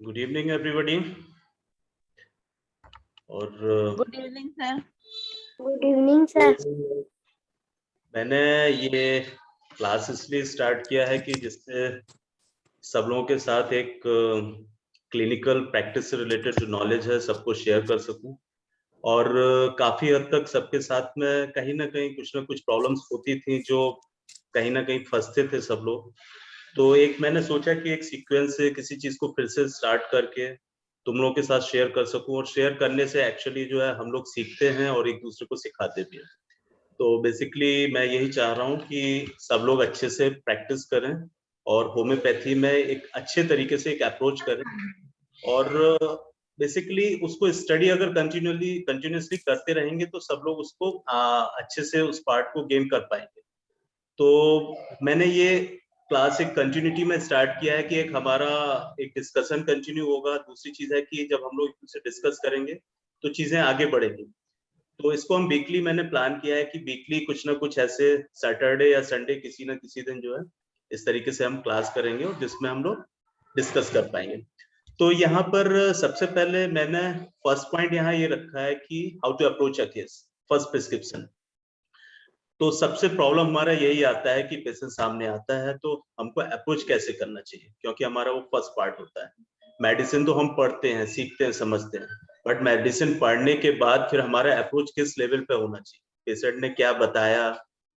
Good evening everybody. और good evening sir. Good evening sir. मैंने ये क्लास इसलिए स्टार्ट किया है कि जिससे सब लोगों के साथ एक क्लिनिकल प्रैक्टिस से रिलेटेड जो नॉलेज है सबको शेयर कर सकूं। और काफी हद तक सबके साथ में कहीं ना कहीं कुछ ना कुछ प्रॉब्लम्स होती थी जो कहीं ना कहीं फंसते थे सब लोग। तो एक मैंने सोचा कि एक सीक्वेंस से किसी चीज को फिर से स्टार्ट करके तुम लोगों के साथ शेयर कर सकूं, और शेयर करने से एक्चुअली जो है हम लोग सीखते हैं और एक दूसरे को सिखाते भी हैं। तो बेसिकली मैं यही चाह रहा हूं कि सब लोग अच्छे से प्रैक्टिस करें और होम्योपैथी में एक अच्छे तरीके से एक अप्रोच करें, और बेसिकली उसको स्टडी अगर कंटिन्यूसली करते रहेंगे तो सब लोग उसको अच्छे से उस पार्ट को गेन कर पाएंगे। तो मैंने ये क्लास एक कंटिन्यूटी में स्टार्ट किया है कि एक हमारा एक डिस्कशन कंटिन्यू होगा। दूसरी चीज है कि जब हम लोग एक दूसरे डिस्कस करेंगे तो चीजें आगे बढ़ेंगी। तो इसको हम वीकली मैंने प्लान किया है कि वीकली कुछ ना कुछ ऐसे सैटरडे या संडे किसी ना किसी दिन जो है इस तरीके से हम क्लास करेंगे और जिसमें हम लोग डिस्कस कर पाएंगे। तो यहाँ पर सबसे पहले मैंने फर्स्ट पॉइंट यहाँ ये रखा है कि how to approach a case, first prescription. तो सबसे प्रॉब्लम हमारा यही आता है कि पेशेंट सामने आता है तो हमको अप्रोच कैसे करना चाहिए, क्योंकि हमारा वो फर्स्ट पार्ट होता है। मेडिसिन तो हम पढ़ते हैं, सीखते हैं, समझते हैं, बट मेडिसिन पढ़ने के बाद फिर हमारा अप्रोच किस लेवल पे होना चाहिए, पेशेंट ने क्या बताया,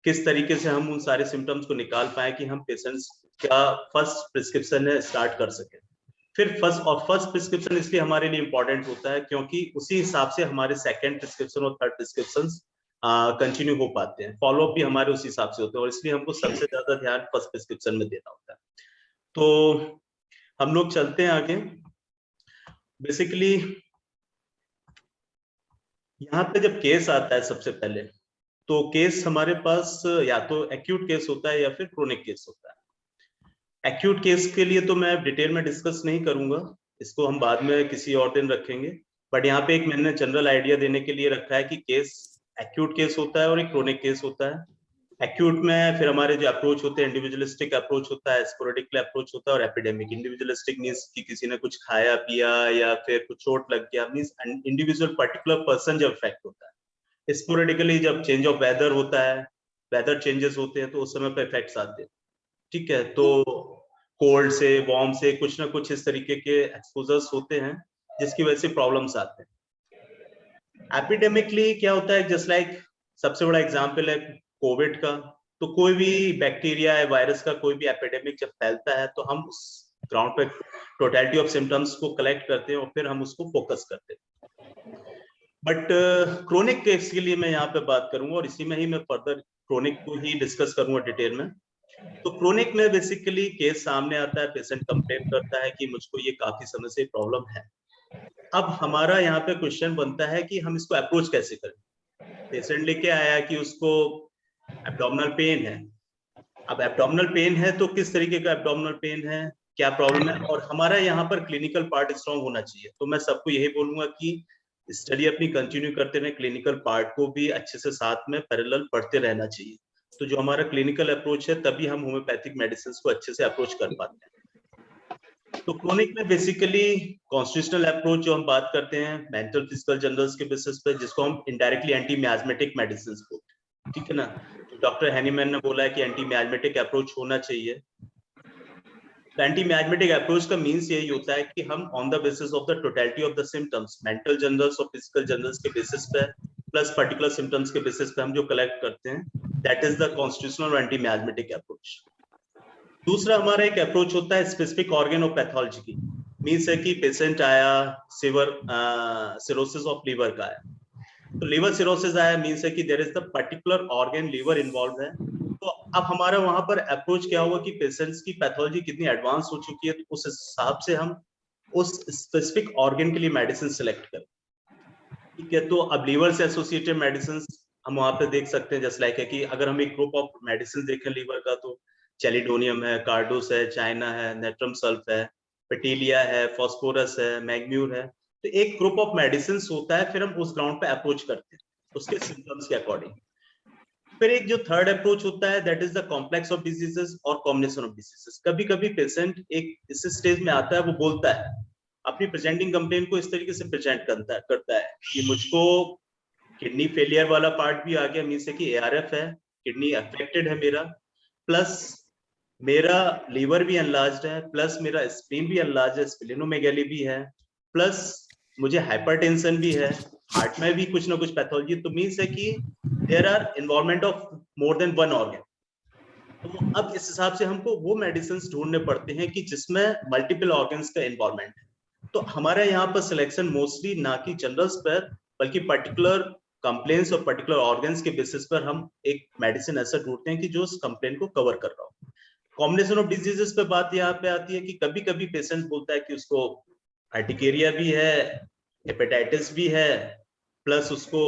किस तरीके से हम उन सारे सिम्टम्स को निकाल पाए कि हम पेशेंट्स का फर्स्ट प्रिस्क्रिप्शन है स्टार्ट कर सके। फिर फर्स्ट प्रिस्क्रिप्शन इसलिए हमारे लिए इंपॉर्टेंट होता है क्योंकि उसी हिसाब से हमारे सेकंड प्रिस्क्रिप्शन और थर्ड प्रिस्क्रिप्शन कंटिन्यू हो पाते हैं, फॉलोअप भी हमारे उस हिसाब से होते हैं, और इसलिए हमको सबसे ज्यादा ध्यान फर्स्ट प्रिस्क्रिप्शन में देना होता है। तो हम लोग चलते हैं आगे। बेसिकली यहाँ पे जब केस आता है सबसे पहले, तो केस हमारे पास या तो एक्यूट केस होता है या फिर क्रोनिक केस होता है। एक्यूट केस के लिए तो मैं डिटेल में डिस्कस नहीं करूंगा, इसको हम बाद में किसी और दिन रखेंगे, बट यहाँ पे एक मैंने जनरल आइडिया देने के लिए रखा है कि केस एक्यूट केस होता है और एक क्रोनिक केस होता है। एक्यूट में फिर हमारे जो अप्रोच होते हैं, इंडिविजुअलिस्टिक अप्रोच होता है, स्पोरेडिक अप्रोच होता है, और एपिडेमिक। इंडिविजुअलिस्टिक मींस कि किसी ने कुछ खाया पिया या फिर कुछ चोट लग गया, मींस इंडिविजुअल पर्टिकुलर पर्सन जब इफेक्ट होता है। स्पोरेडिकली जब चेंज ऑफ वेदर होता है, वेदर चेंजेस होते हैं, तो उस समय पर इफेक्ट्स आते हैं। ठीक है, तो कोल्ड से, वार्म से कुछ ना कुछ इस तरीके के एक्सपोजर्स होते हैं जिसकी वजह से प्रॉब्लम्स आते हैं। एपिडेमिकली क्या होता है, जस्ट लाइक सबसे बड़ा एग्जांपल है कोविड का। तो कोई भी बैक्टीरिया या वायरस का कोई भी एपिडेमिक जब फैलता है, तो हम उस ग्राउंड पे टोटलिटी ऑफ सिम्टम्स को कलेक्ट करते हैं और फिर हम उसको फोकस करते हैं। बट क्रोनिक केस के लिए मैं यहाँ पे बात करूंगा, और इसी में ही मैं फर्दर क्रोनिक को ही डिस्कस करूंगा डिटेल में। तो क्रोनिक में बेसिकली केस सामने आता है, पेशेंट कंप्लेन करता है कि मुझको ये काफी समय से प्रॉब्लम है। अब हमारा यहाँ पे क्वेश्चन बनता है कि हम इसको अप्रोच कैसे करें। पेशेंट लेके आया कि उसको एब्डोमिनल पेन है। अब एब्डोमिनल पेन है तो किस तरीके का एब्डोमिनल पेन है, क्या प्रॉब्लम है, और हमारा यहाँ पर क्लिनिकल पार्ट स्ट्रांग होना चाहिए। तो मैं सबको यही बोलूंगा कि स्टडी अपनी कंटिन्यू करते रहे, क्लिनिकल पार्ट को भी अच्छे से साथ में पैरेलल पढ़ते रहना चाहिए। तो जो हमारा क्लिनिकल अप्रोच है, तभी हम होम्योपैथिक मेडिसिन को अच्छे से अप्रोच कर पाते हैं। तो क्रोनिक में बेसिकली कॉन्स्टिट्यूशनल अप्रोच जो हम बात करते हैं मेंटल फिजिकल जनरल्स के बेसिस पे, जिसको हम इनडायरेक्टली एंटी मियाज्मेटिक मेडिसिन बोलते हैं। ठीक है ना, डॉक्टर हैनीमैन ने बोला है कि एंटी मियाज्मेटिक अप्रोच होना चाहिए। तो एंटी मियाज्मेटिक अप्रोच का मीन्स यही होता है कि हम on the basis of the totality of the symptoms, mental generals और फिजिकल जनरल्स के बेसिस पे प्लस पर्टिकुलर सिम्टम्स के बेसिस पे हम जो कलेक्ट करते हैं, that is the constitutional anti miasmatic approach. दूसरा हमारा एक अप्रोच होता है स्पेसिफिक ऑर्गन ऑफ पैथोलॉजी की। मीन्स है कि पेशेंट आया सिरोसिस ऑफ लीवर का है, तो लीवर सिरोसिस आया मीन्स है कि there is the particular organ liver involve है। तो अब हमारा वहां पर अप्रोच क्या होगा कि पेशेंट्स की पैथोलॉजी कितनी एडवांस हो चुकी है, तो उस हिसाब से हम उस स्पेसिफिक ऑर्गन के लिए मेडिसिन सिलेक्ट करें। ठीक है, तो अब लीवर से एसोसिएटेड मेडिसिन हम वहां पे देख सकते हैं, जस्ट लाइक है कि अगर हम एक ग्रुप ऑफ मेडिसिन देखें लीवर का, तो चैलिडोनियम है, कार्डोस है, चाइना है, नेट्रम सल्फ है, पेटिलिया है, फॉस्फोरस है, मैग्म्यूर है। तो एक ग्रुप ऑफ मेडिसिन होता है, फिर हम उस ग्राउंड पे अप्रोच करते हैं उसके सिम्टम्स के अकॉर्डिंग। फिर एक जो थर्ड अप्रोच होता है, that is the complex of diseases और कॉम्बिनेशन ऑफ डिजीजेस। कभी कभी पेशेंट एक इस स्टेज में आता है, वो बोलता है अपनी प्रेजेंटिंग कंप्लेन को इस तरीके से प्रेजेंट करता है कि मुझको किडनी फेलियर वाला पार्ट भी आ गया, मीन्स है कि एआरएफ है, किडनी अफेक्टेड है मेरा, प्लस मेरा लीवर भी अनलार्ज्ड है, प्लस मेरा स्प्लीन भी अनलार्ज है, स्प्लेनोमेगाली भी है, प्लस मुझे हाइपरटेंशन भी है, हार्ट में भी कुछ ना कुछ पैथोलॉजी। तो मीन्स है कि there are involvement of more than one organ. तो अब इस हिसाब से हमको वो मेडिसिन ढूंढने पड़ते हैं कि जिसमें मल्टीपल ऑर्गन्स का इन्वॉल्वमेंट है। तो हमारे यहाँ पर सिलेक्शन मोस्टली ना कि जनरल्स पर, बल्कि पर्टिकुलर कंप्लेंट्स और पर्टिकुलर ऑर्गन्स के बेसिस पर हम एक मेडिसिन ऐसा ढूंढते हैं कि जो उस कंप्लेंट को कवर कर रहा हो। कॉम्बिनेशन ऑफ डिजीजेस पे बात यहाँ पे आती है कि कभी कभी पेशेंट बोलता है कि उसको अर्टिकेरिया भी है, हेपेटाइटिस भी है, प्लस उसको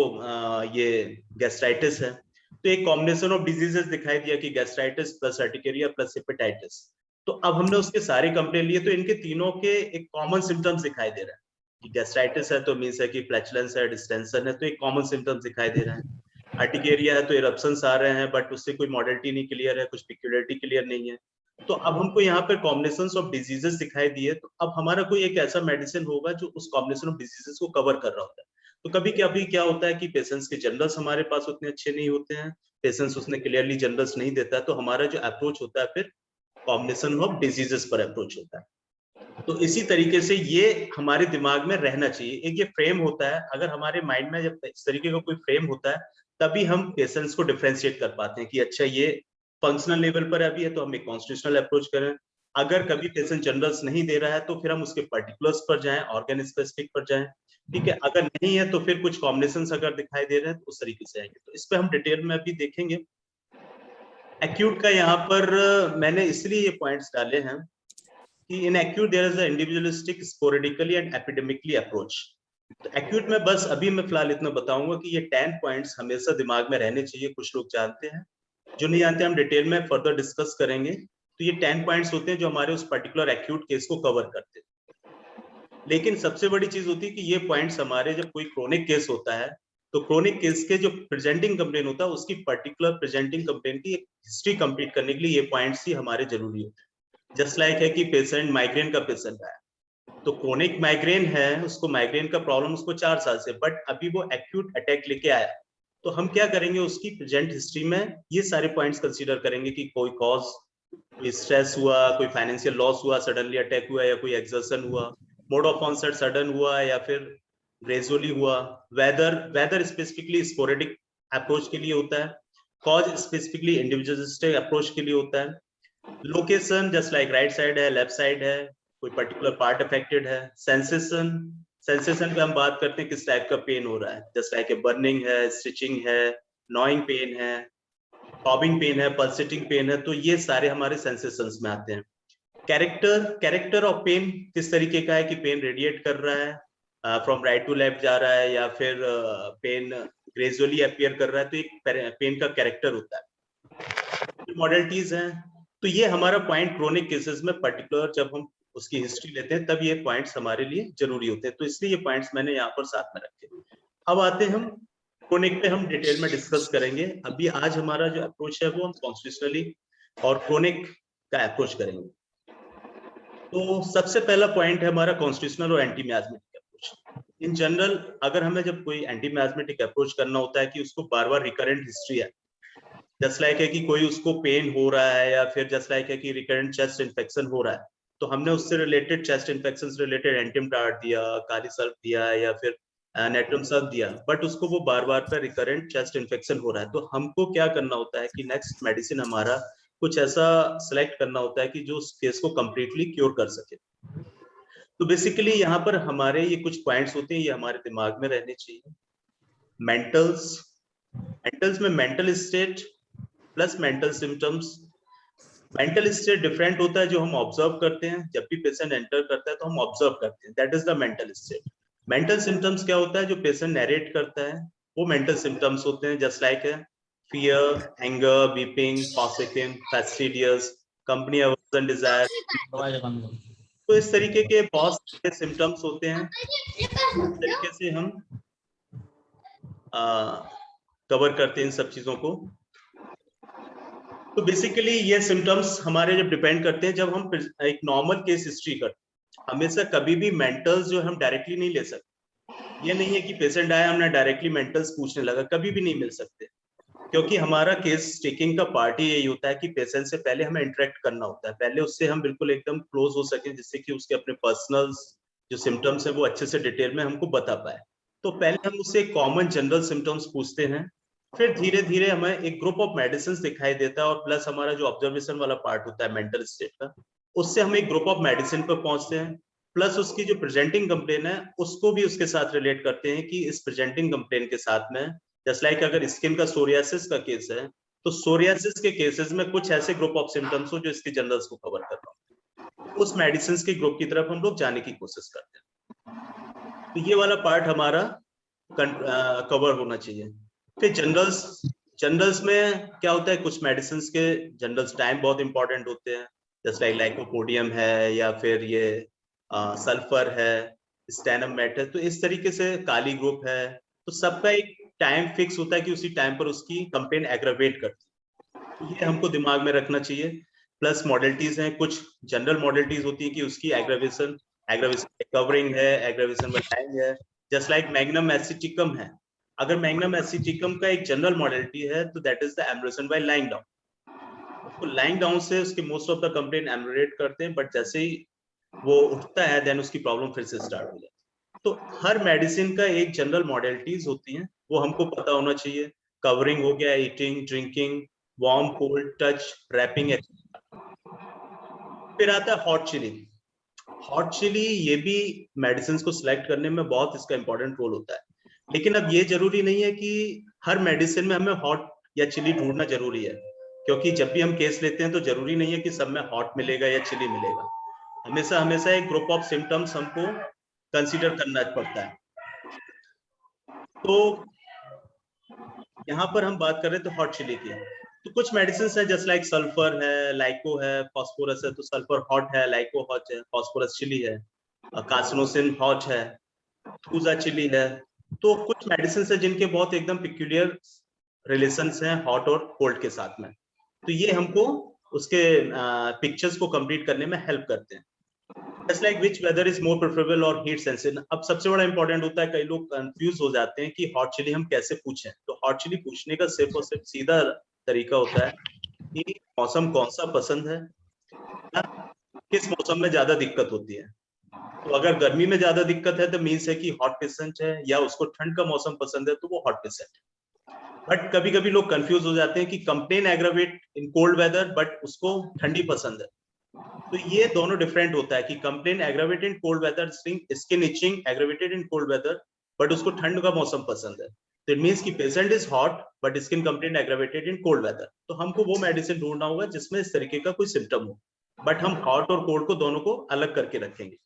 ये गैस्ट्राइटिस है। तो एक कॉम्बिनेशन ऑफ डिजीजेस दिखाई दिया कि gastritis plus urticaria plus hepatitis. तो अब हमने उसके सारे कंप्लेन लिए, तो इनके तीनों के एक कॉमन सिम्टम्स दिखाई दे रहे हैं कि गैस्ट्राइटिस है तो मीन्स है कि फ्लैचुलेंस है, डिस्टेंशन है, तो एक कॉमन सिम्टम्स दिखाई दे रहे हैं। अर्टिकेरिया है तो इरप्शंस आ रहे हैं, बट उससे कोई मॉडलिटी नहीं क्लियर है, कुछ पिक्यूलियरिटी क्लियर नहीं है। तो अब हमको यहाँ पे कॉम्बिनेशंस ऑफ डिजीजेस दिखाई दिए, तो अब हमारा कोई एक ऐसा मेडिसिन होगा जो उस कॉम्बिनेशन ऑफ डिजीजेस को कवर कर रहा होता है। तो कभी कभी क्या होता है कि पेशेंट्स के जनरल्स हमारे पास उतने अच्छे नहीं होते हैं, पेशेंट्स उसने क्लियरली जनरल्स नहीं देता है, तो हमारा जो अप्रोच होता है फिर कॉम्बिनेशन ऑफ डिजीजेस पर अप्रोच होता है। तो इसी तरीके से ये हमारे दिमाग में रहना चाहिए, एक ये फ्रेम होता है। अगर हमारे माइंड में जब इस तरीके का कोई फ्रेम होता है, तभी हम पेशेंट्स को डिफरेंशिएट कर पाते हैं कि अच्छा ये फंक्शनल लेवल पर अभी है तो हम एक कॉन्स्टिट्यूशनल अप्रोच करें। अगर कभी पेशेंट जनरल्स नहीं दे रहा है तो फिर हम उसके पर्टिकुलर्स पर जाएं, ऑर्गन स्पेसिफिक पर जाएं, ठीक है। अगर नहीं है तो फिर कुछ कॉम्बिनेशंस अगर दिखाई दे रहे हैं तो उस तरीके से आएंगे। तो इस पे हम डिटेल में अभी देखेंगे। एक्यूट का यहाँ पर मैंने इसलिए ये पॉइंट्स डाले हैं कि in acute there is a individualistic sporadically and epidemically approach. तो एक्यूट में बस अभी मैं फिलहाल इतना बताऊंगा कि ये 10 पॉइंट्स हमेशा दिमाग में रहने चाहिए। कुछ लोग जानते हैं, जो नहीं जानते हम डिटेल में फर्दर डिस्कस करेंगे। तो ये 10 पॉइंट्स होते हैं जो हमारे उस पर्टिकुलर एक्यूट केस को कवर करते हैं। लेकिन सबसे बड़ी चीज होती है कि ये पॉइंट्स हमारे जब कोई क्रोनिक केस होता है तो क्रोनिक केस के जो प्रेजेंटिंग कंप्लेन होता है उसकी पर्टिकुलर प्रेजेंटिंग कंप्लेन की एक हिस्ट्री कंप्लीट करने के लिए ये पॉइंट्स ही हमारे जरूरी होते हैं। जस्ट लाइक है कि पेशेंट माइग्रेन का पेशेंट है, तो क्रोनिक माइग्रेन है, उसको माइग्रेन का प्रॉब्लम उसको 4 साल से, बट अभी वो एक्यूट अटैक लेके आया, तो हम क्या करेंगे उसकी प्रेजेंट हिस्ट्री में ये सारे पॉइंट्स कंसीडर करेंगे कि कोई कॉज, कोई स्ट्रेस हुआ, कोई फाइनेंशियल लॉस हुआ, सडनली अटैक हुआ, या कोई एक्सर्शन हुआ, मोड ऑफ ऑनसेट सडन हुआ या फिर ग्रेजुअली हुआ, वेदर स्पेसिफिकली स्पोरेडिक अप्रोच के लिए होता है, कॉज स्पेसिफिकली इंडिविजुअलिस्टिक अप्रोच के लिए होता है, location just like right side है, लेफ्ट साइड है, कोई पर्टिकुलर पार्ट अफेक्टेड है, सेंसेशन, सेंसेशन पे हम बात करते हैं किस टाइप का पेन हो रहा है, जस्ट लाइक बर्निंग है, स्टिचिंग है, नॉइंग पेन है, थ्रॉबिंग पेन है, पल्सेटिंग पेन है, तो ये सारे हमारे सेंसेशंस में आते हैं। कैरेक्टर ऑफ पेन किस तरीके का है कि पेन रेडिएट कर रहा है, फ्रॉम राइट टू लेफ्ट जा रहा है, या फिर पेन ग्रेजुअली अपीयर कर रहा है, तो एक पेन का कैरेक्टर होता है। मॉडलिटीज हैं, तो ये हमारा पॉइंट क्रोनिक केसेस में पर्टिकुलर जब हम उसकी हिस्ट्री लेते हैं तब ये पॉइंट्स हमारे लिए जरूरी होते हैं, तो इसलिए ये पॉइंट्स मैंने यहाँ पर साथ में रखे। अब आते हैं हम क्रोनिक पे, हम डिटेल में डिस्कस करेंगे। अभी आज हमारा जो अप्रोच है वो हम कॉन्स्टिट्यूशनली और क्रोनिक का अप्रोच करेंगे। तो सबसे पहला पॉइंट है हमारा कॉन्स्टिट्यूशनल और एंटी मियास्मेटिक अप्रोच। इन जनरल अगर हमें जब कोई एंटी मियास्मेटिक अप्रोच करना होता है कि उसको बार बार रिकरेंट हिस्ट्री है, जस्ट लाइक है कि कोई उसको पेन हो रहा है, या फिर जस्ट लाइक है कि रिकरेंट चेस्ट इन्फेक्शन हो रहा है, तो हमने उससे रिलेटेड चेस्ट इन्फेक्शन से रिलेटेड एंटिमटार्ट दिया, काली सर्फ दिया, या फिर नेट्रम सर्फ दिया, बट उसको वो बार बार पर रिकरेंट चेस्ट इन्फेक्शन हो रहा है, तो हमको क्या करना होता है कि नेक्स्ट मेडिसिन हमारा कुछ ऐसा सिलेक्ट करना होता है कि जो उस केस को कंप्लीटली क्योर कर सके। तो बेसिकली यहाँ पर हमारे ये कुछ पॉइंट्स होते हैं, ये हमारे दिमाग में रहने चाहिए। मेंटल्स में mental state plus mental symptoms. Mental state different होता है जो हम ऑब्जर्व करते हैं, जब भी पेशेंट एंटर करता है तो हम ऑब्जर्व करते हैं, that is the mental state. Mental symptoms क्या होता है, जो पेशेंट नरेट करता है वो मेंटल सिम्टम्स होते हैं, जस्ट लाइक है fear, anger, weeping, fasting, fastidious, company aversion, desire. तो इस तरीके के बहुत सारे सिम्टम्स होते हैं, इस तरीके से हम कवर करते हैं इन सब चीजों को। तो बेसिकली ये सिम्टम्स हमारे जब डिपेंड करते हैं, जब हम एक नॉर्मल केस हिस्ट्री करते हैं, हमेशा कभी भी मेंटल्स जो हम डायरेक्टली नहीं ले सकते। ये नहीं है कि पेशेंट आया हमने डायरेक्टली मेंटल्स पूछने लगा, कभी भी नहीं मिल सकते, क्योंकि हमारा केस टेकिंग का पार्ट ही यही होता है कि पेशेंट से पहले हमें इंटरेक्ट करना होता है, पहले उससे हम बिल्कुल एकदम क्लोज हो सके, जिससे कि उसके अपने पर्सनल जो सिम्टम्स है वो अच्छे से डिटेल में हमको बता पाए। तो पहले हम उससे कॉमन जनरल सिम्टम्स पूछते हैं, फिर धीरे धीरे हमें एक ग्रुप ऑफ मेडिसिन दिखाई देता है, और प्लस हमारा जो ऑब्जर्वेशन वाला पार्ट होता है मेंटल स्टेट का, उससे हम एक ग्रुप ऑफ मेडिसिन पर पहुंचते हैं, प्लस उसकी जो प्रेजेंटिंग कंप्लेन है उसको भी उसके साथ रिलेट करते हैं कि इस प्रेजेंटिंग कंप्लेन के साथ में, जस्ट लाइक अगर स्किन का सोरियासिस का केस है तो सोरियासिस के केसेस में कुछ ऐसे ग्रुप ऑफ सिम्टम्स हो जो इसके जनरल्स को कवर कर रहा हूँ, उस मेडिसिन के ग्रुप की तरफ हम लोग जाने की कोशिश करते हैं। तो ये वाला पार्ट हमारा कवर होना चाहिए। फिर जनरल्स में क्या होता है, कुछ मेडिसिन के जनरल्स टाइम बहुत इंपॉर्टेंट होते हैं, जस्ट लाइक लाइकोपोडियम है, या फिर ये सल्फर है, स्टेनम मेट है, तो इस तरीके से काली ग्रुप है, तो सबका एक टाइम फिक्स होता है कि उसी टाइम पर उसकी कंप्लेन एग्रावेट करती है, तो ये हमको दिमाग में रखना चाहिए। प्लस मॉडलिटीज हैं, कुछ जनरल मॉडलिटीज होती है कि उसकी एग्रावेशन कवरिंग है, एग्रावेशन टाइम है, जस्ट लाइक मैग्नम एसिटिकम है। अगर मैग्नम एसिटिकम का एक जनरल मॉडलिटी है तो that is the amelioration by lying down, तो लाइंग डाउन से उसके most of the complain ameliorate करते हैं, बट जैसे ही वो उठता है देन उसकी प्रॉब्लम फिर से स्टार्ट हो जाती है। तो हर मेडिसिन का एक जनरल मॉडलिटीज होती हैं, वो हमको पता होना चाहिए। कवरिंग हो गया, eating, drinking, warm, cold, touch, wrapping. फिर आता है हॉट चिली। हॉट चिली ये भी मेडिसिन को सिलेक्ट करने में बहुत इसका इंपॉर्टेंट रोल होता है, लेकिन अब ये जरूरी नहीं है कि हर मेडिसिन में हमें हॉट या चिली ढूंढना जरूरी है, क्योंकि जब भी हम केस लेते हैं तो जरूरी नहीं है कि सब में हॉट मिलेगा या चिली मिलेगा। हमेशा हमेशा एक ग्रुप ऑफ सिम्टम्स हमको कंसीडर करना पड़ता है। तो यहाँ पर हम बात कर रहे थे हॉट चिली की, तो कुछ मेडिसिन है जैसे लाइक सल्फर है, लाइको है, फास्फोरस है। तो सल्फर हॉट है, लाइको हॉट है, फास्फोरस चिली है, कार्सिनोसिन हॉट है, थूजा चिली है। तो कुछ मेडिसिन है जिनके बहुत एकदम पिक्यूलियर रिलेशंस हैं हॉट और कोल्ड के साथ में, तो ये हमको उसके पिक्चर्स को कंप्लीट करने में हेल्प करते हैं। Just like which weather is more preferable or heat sensitive। अब सबसे बड़ा इंपॉर्टेंट होता है, कई लोग कंफ्यूज हो जाते हैं कि हॉट चिली हम कैसे पूछें। तो हॉट चिली पूछने का सिर्फ और सिर्फ सीधा तरीका होता है कि मौसम कौन सा पसंद है, किस मौसम में ज्यादा दिक्कत होती है। तो अगर गर्मी में ज्यादा दिक्कत है तो मीन्स है कि हॉट पेशेंट है, या उसको ठंड का मौसम पसंद है तो वो हॉट पेशेंट है। बट कभी कभी लोग कंफ्यूज हो जाते हैं कि complain aggravate in cold weather but उसको ठंडी पसंद है। तो ये दोनों डिफरेंट होता है कि complain aggravated in cold weather, skin itching aggravated in cold weather, but उसको ठंड का मौसम पसंद है। तो इट मींस कि patient is hot but skin complain aggravated in cold weather. तो हमको वो मेडिसिन ढूंढना होगा जिसमें इस तरीके का कोई सिम्टम हो, बट हम हॉट और कोल्ड को दोनों को अलग करके रखेंगे।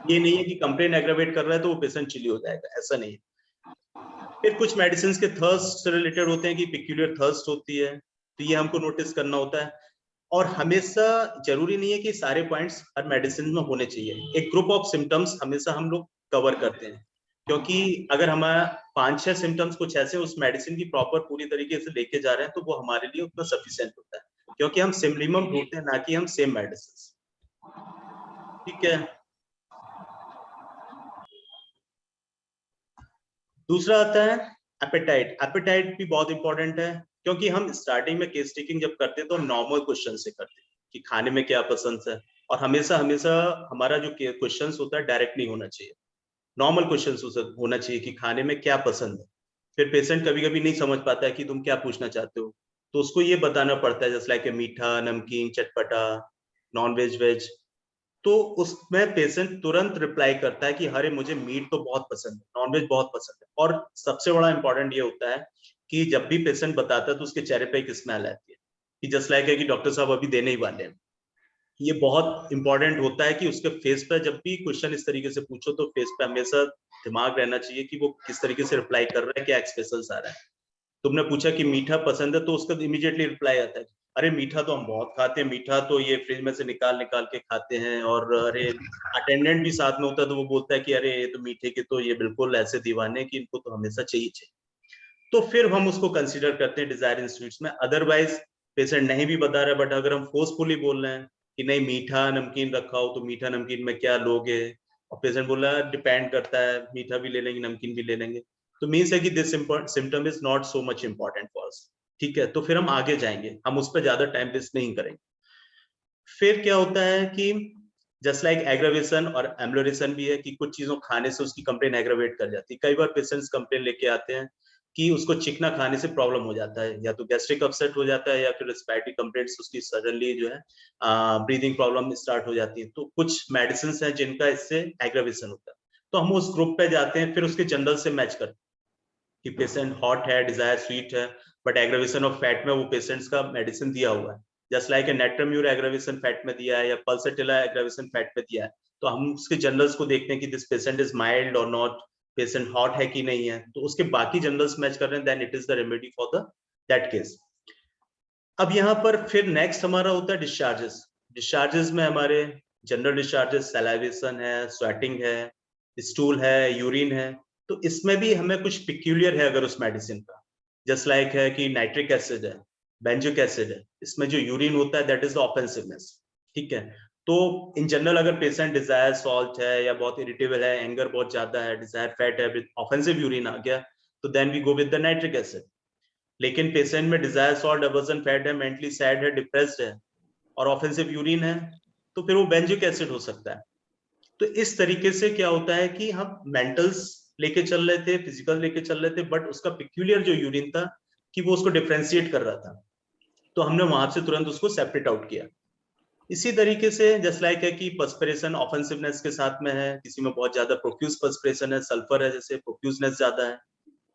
ये नहीं है कि कंप्लेन एग्रावेट कर रहा है तो वो पेशेंट चिली हो जाएगा, ऐसा नहीं है। फिर कुछ मेडिसिन के थर्स्ट से रिलेटेड होते हैं कि पिक्यूलियर थर्स्ट होती है, तो ये हमको नोटिस करना होता है। और हमेशा जरूरी नहीं है कि सारे पॉइंट्स हर मेडिसिन में होने चाहिए। एक ग्रुप ऑफ सिम्टम्स हमेशा हम लोग कवर करते हैं, क्योंकि अगर हमारा 5-6 सिम्टम्स कुछ ऐसे उस मेडिसिन की प्रॉपर पूरी तरीके से लेके जा रहे हैं तो वो हमारे लिए उतना सफिशिएंट होता है, क्योंकि हम सिमिलम ढूंढते हैं ना कि हम सेम मेडिसिन। ठीक है। दूसरा आता है एपेटाइट। एपेटाइट भी बहुत इंपॉर्टेंट है, क्योंकि हम स्टार्टिंग में केस टेकिंग जब करते हैं तो नॉर्मल क्वेश्चन से करते हैं कि खाने में क्या पसंद है। और हमेशा हमेशा हमारा जो क्वेश्चन होता है डायरेक्ट नहीं होना चाहिए, नॉर्मल क्वेश्चन होना चाहिए कि खाने में क्या पसंद है। फिर पेशेंट कभी कभी नहीं समझ पाता है कि तुम क्या पूछना चाहते हो, तो उसको ये बताना पड़ता है जैसे लाइक मीठा, नमकीन, चटपटा, नॉन वेज, वेज। तो उसमें पेशेंट तुरंत रिप्लाई करता है कि अरे मुझे मीट तो बहुत पसंद है, नॉनवेज बहुत पसंद है। और सबसे बड़ा इंपॉर्टेंट ये होता है कि जब भी पेशेंट बताता है तो उसके चेहरे पे एक स्माइल आती है कि जस्ट लाइक है कि डॉक्टर साहब अभी देने ही वाले हैं। ये बहुत इंपॉर्टेंट होता है कि उसके फेस पे जब भी क्वेश्चन इस तरीके से पूछो तो फेस पे हमेशा दिमाग रहना चाहिए कि वो किस तरीके से रिप्लाई कर रहा है, क्या एक्सप्रेशन आ रहा है। तुमने पूछा कि मीठा पसंद है तो उसका इमीडिएटली रिप्लाई आता है, अरे मीठा तो हम बहुत खाते हैं, मीठा तो ये फ्रिज में से निकाल निकाल के खाते हैं। और अरे अटेंडेंट भी साथ में होता है तो वो बोलता है कि अरे ये तो मीठे के तो ये बिल्कुल ऐसे दीवाने कि इनको तो हमेशा चाहिए चाहिए। तो फिर हम उसको कंसीडर करते हैं डिजायर इन स्वीट्स में। अदरवाइज पेशेंट नहीं भी बता रहा है, बट अगर हम फोर्सफुली बोल रहे हैं कि नहीं मीठा नमकीन रखा हो तो मीठा नमकीन में क्या लोगे, और पेशेंट बोल रहा है डिपेंड करता है, मीठा भी ले लेंगे नमकीन भी ले लेंगे, तो मीन्स है कि this symptom is not so much important for us. ठीक है, तो फिर हम आगे जाएंगे, हम उस पर ज्यादा टाइम वेस्ट नहीं करेंगे। फिर क्या होता है कि जस्ट लाइक एग्रावेशन और एम्लोरेशन भी है कि कुछ चीजों खाने से उसकी कंप्लेन एग्रावेट कर जाती है। कई बार पेशेंट्स कंप्लेन लेके आते हैं कि उसको चिकना खाने से प्रॉब्लम हो जाता है, या तो गैस्ट्रिक अपसेट हो जाता है या फिर रेस्पिरेटरी कंप्लेंट्स, उसकी सडनली जो है ब्रीदिंग प्रॉब्लम स्टार्ट हो जाती है। तो कुछ मेडिसिन हैं जिनका इससे एग्रावेशन होता है, तो हम उस ग्रुप पे जाते हैं, फिर उसके जनरल से मैच करते हैं कि पेशेंट हॉट है, डिजायर स्वीट है, बट एग्रावेशन ऑफ फैट में वो पेशेंट्स का मेडिसिन दिया हुआ है, just like natrum mur aggravation fat में दिया है या पल्सटिला एग्रावेशन फैट में दिया है। तो हम उसके जनरल्स को देखते हैं कि दिस पेशेंट इज माइल्ड और नॉट, पेशेंट हॉट है कि नहीं है, तो उसके बाकी जनरल्स मैच कर रहे हैं, then it is the remedy for the that case. अब यहाँ पर फिर नेक्स्ट हमारा होता है डिस्चार्जेस। डिस्चार्जेस में हमारे जनरल डिस्चार्जेस सलाइवेशन है, स्वेटिंग है, स्टूल है, यूरिन है। तो इसमें भी हमें कुछ पिक्यूलियर है अगर उस मेडिसिन का, जस्ट लाइक है कि नाइट्रिक एसिड है, बेंजोइक एसिड है, इसमें जो यूरिन होता है दैट इज द ऑफेंसिवनेस। ठीक है, तो इन जनरल अगर पेशेंट डिजायर सॉल्ट है या बहुत इरिटेबल है, एंगर बहुत ज्यादा है, डिजायर फैट है, ऑफेंसिव यूरिन आ गया, तो then we go with the nitric acid. लेकिन पेशेंट में डिजायर सॉल्ट, अवर्जन फैट है, मेंटली सैड है, डिप्रेस्ड है और ऑफेंसिव यूरिन है, तो फिर वो बेंजिक एसिड हो सकता है। तो इस तरीके से क्या होता है कि हम मेंटल्स लेके चल रहे थे, फिजिकल लेके चल रहे थे, बट उसका पिक्यूलियर जो यूरिन था कि वो उसको डिफरेंशिएट कर रहा था, तो हमने वहां से तुरंत उसको सेपरेट आउट किया। इसी तरीके से जस्ट लाइक है कि पर्सपिरेशन ऑफेंसिवनेस के साथ में है, किसी में बहुत ज्यादा प्रोफ्यूज पर्सपिरेशन है, सल्फर है जैसे प्रोफ्यूजनेस ज्यादा है,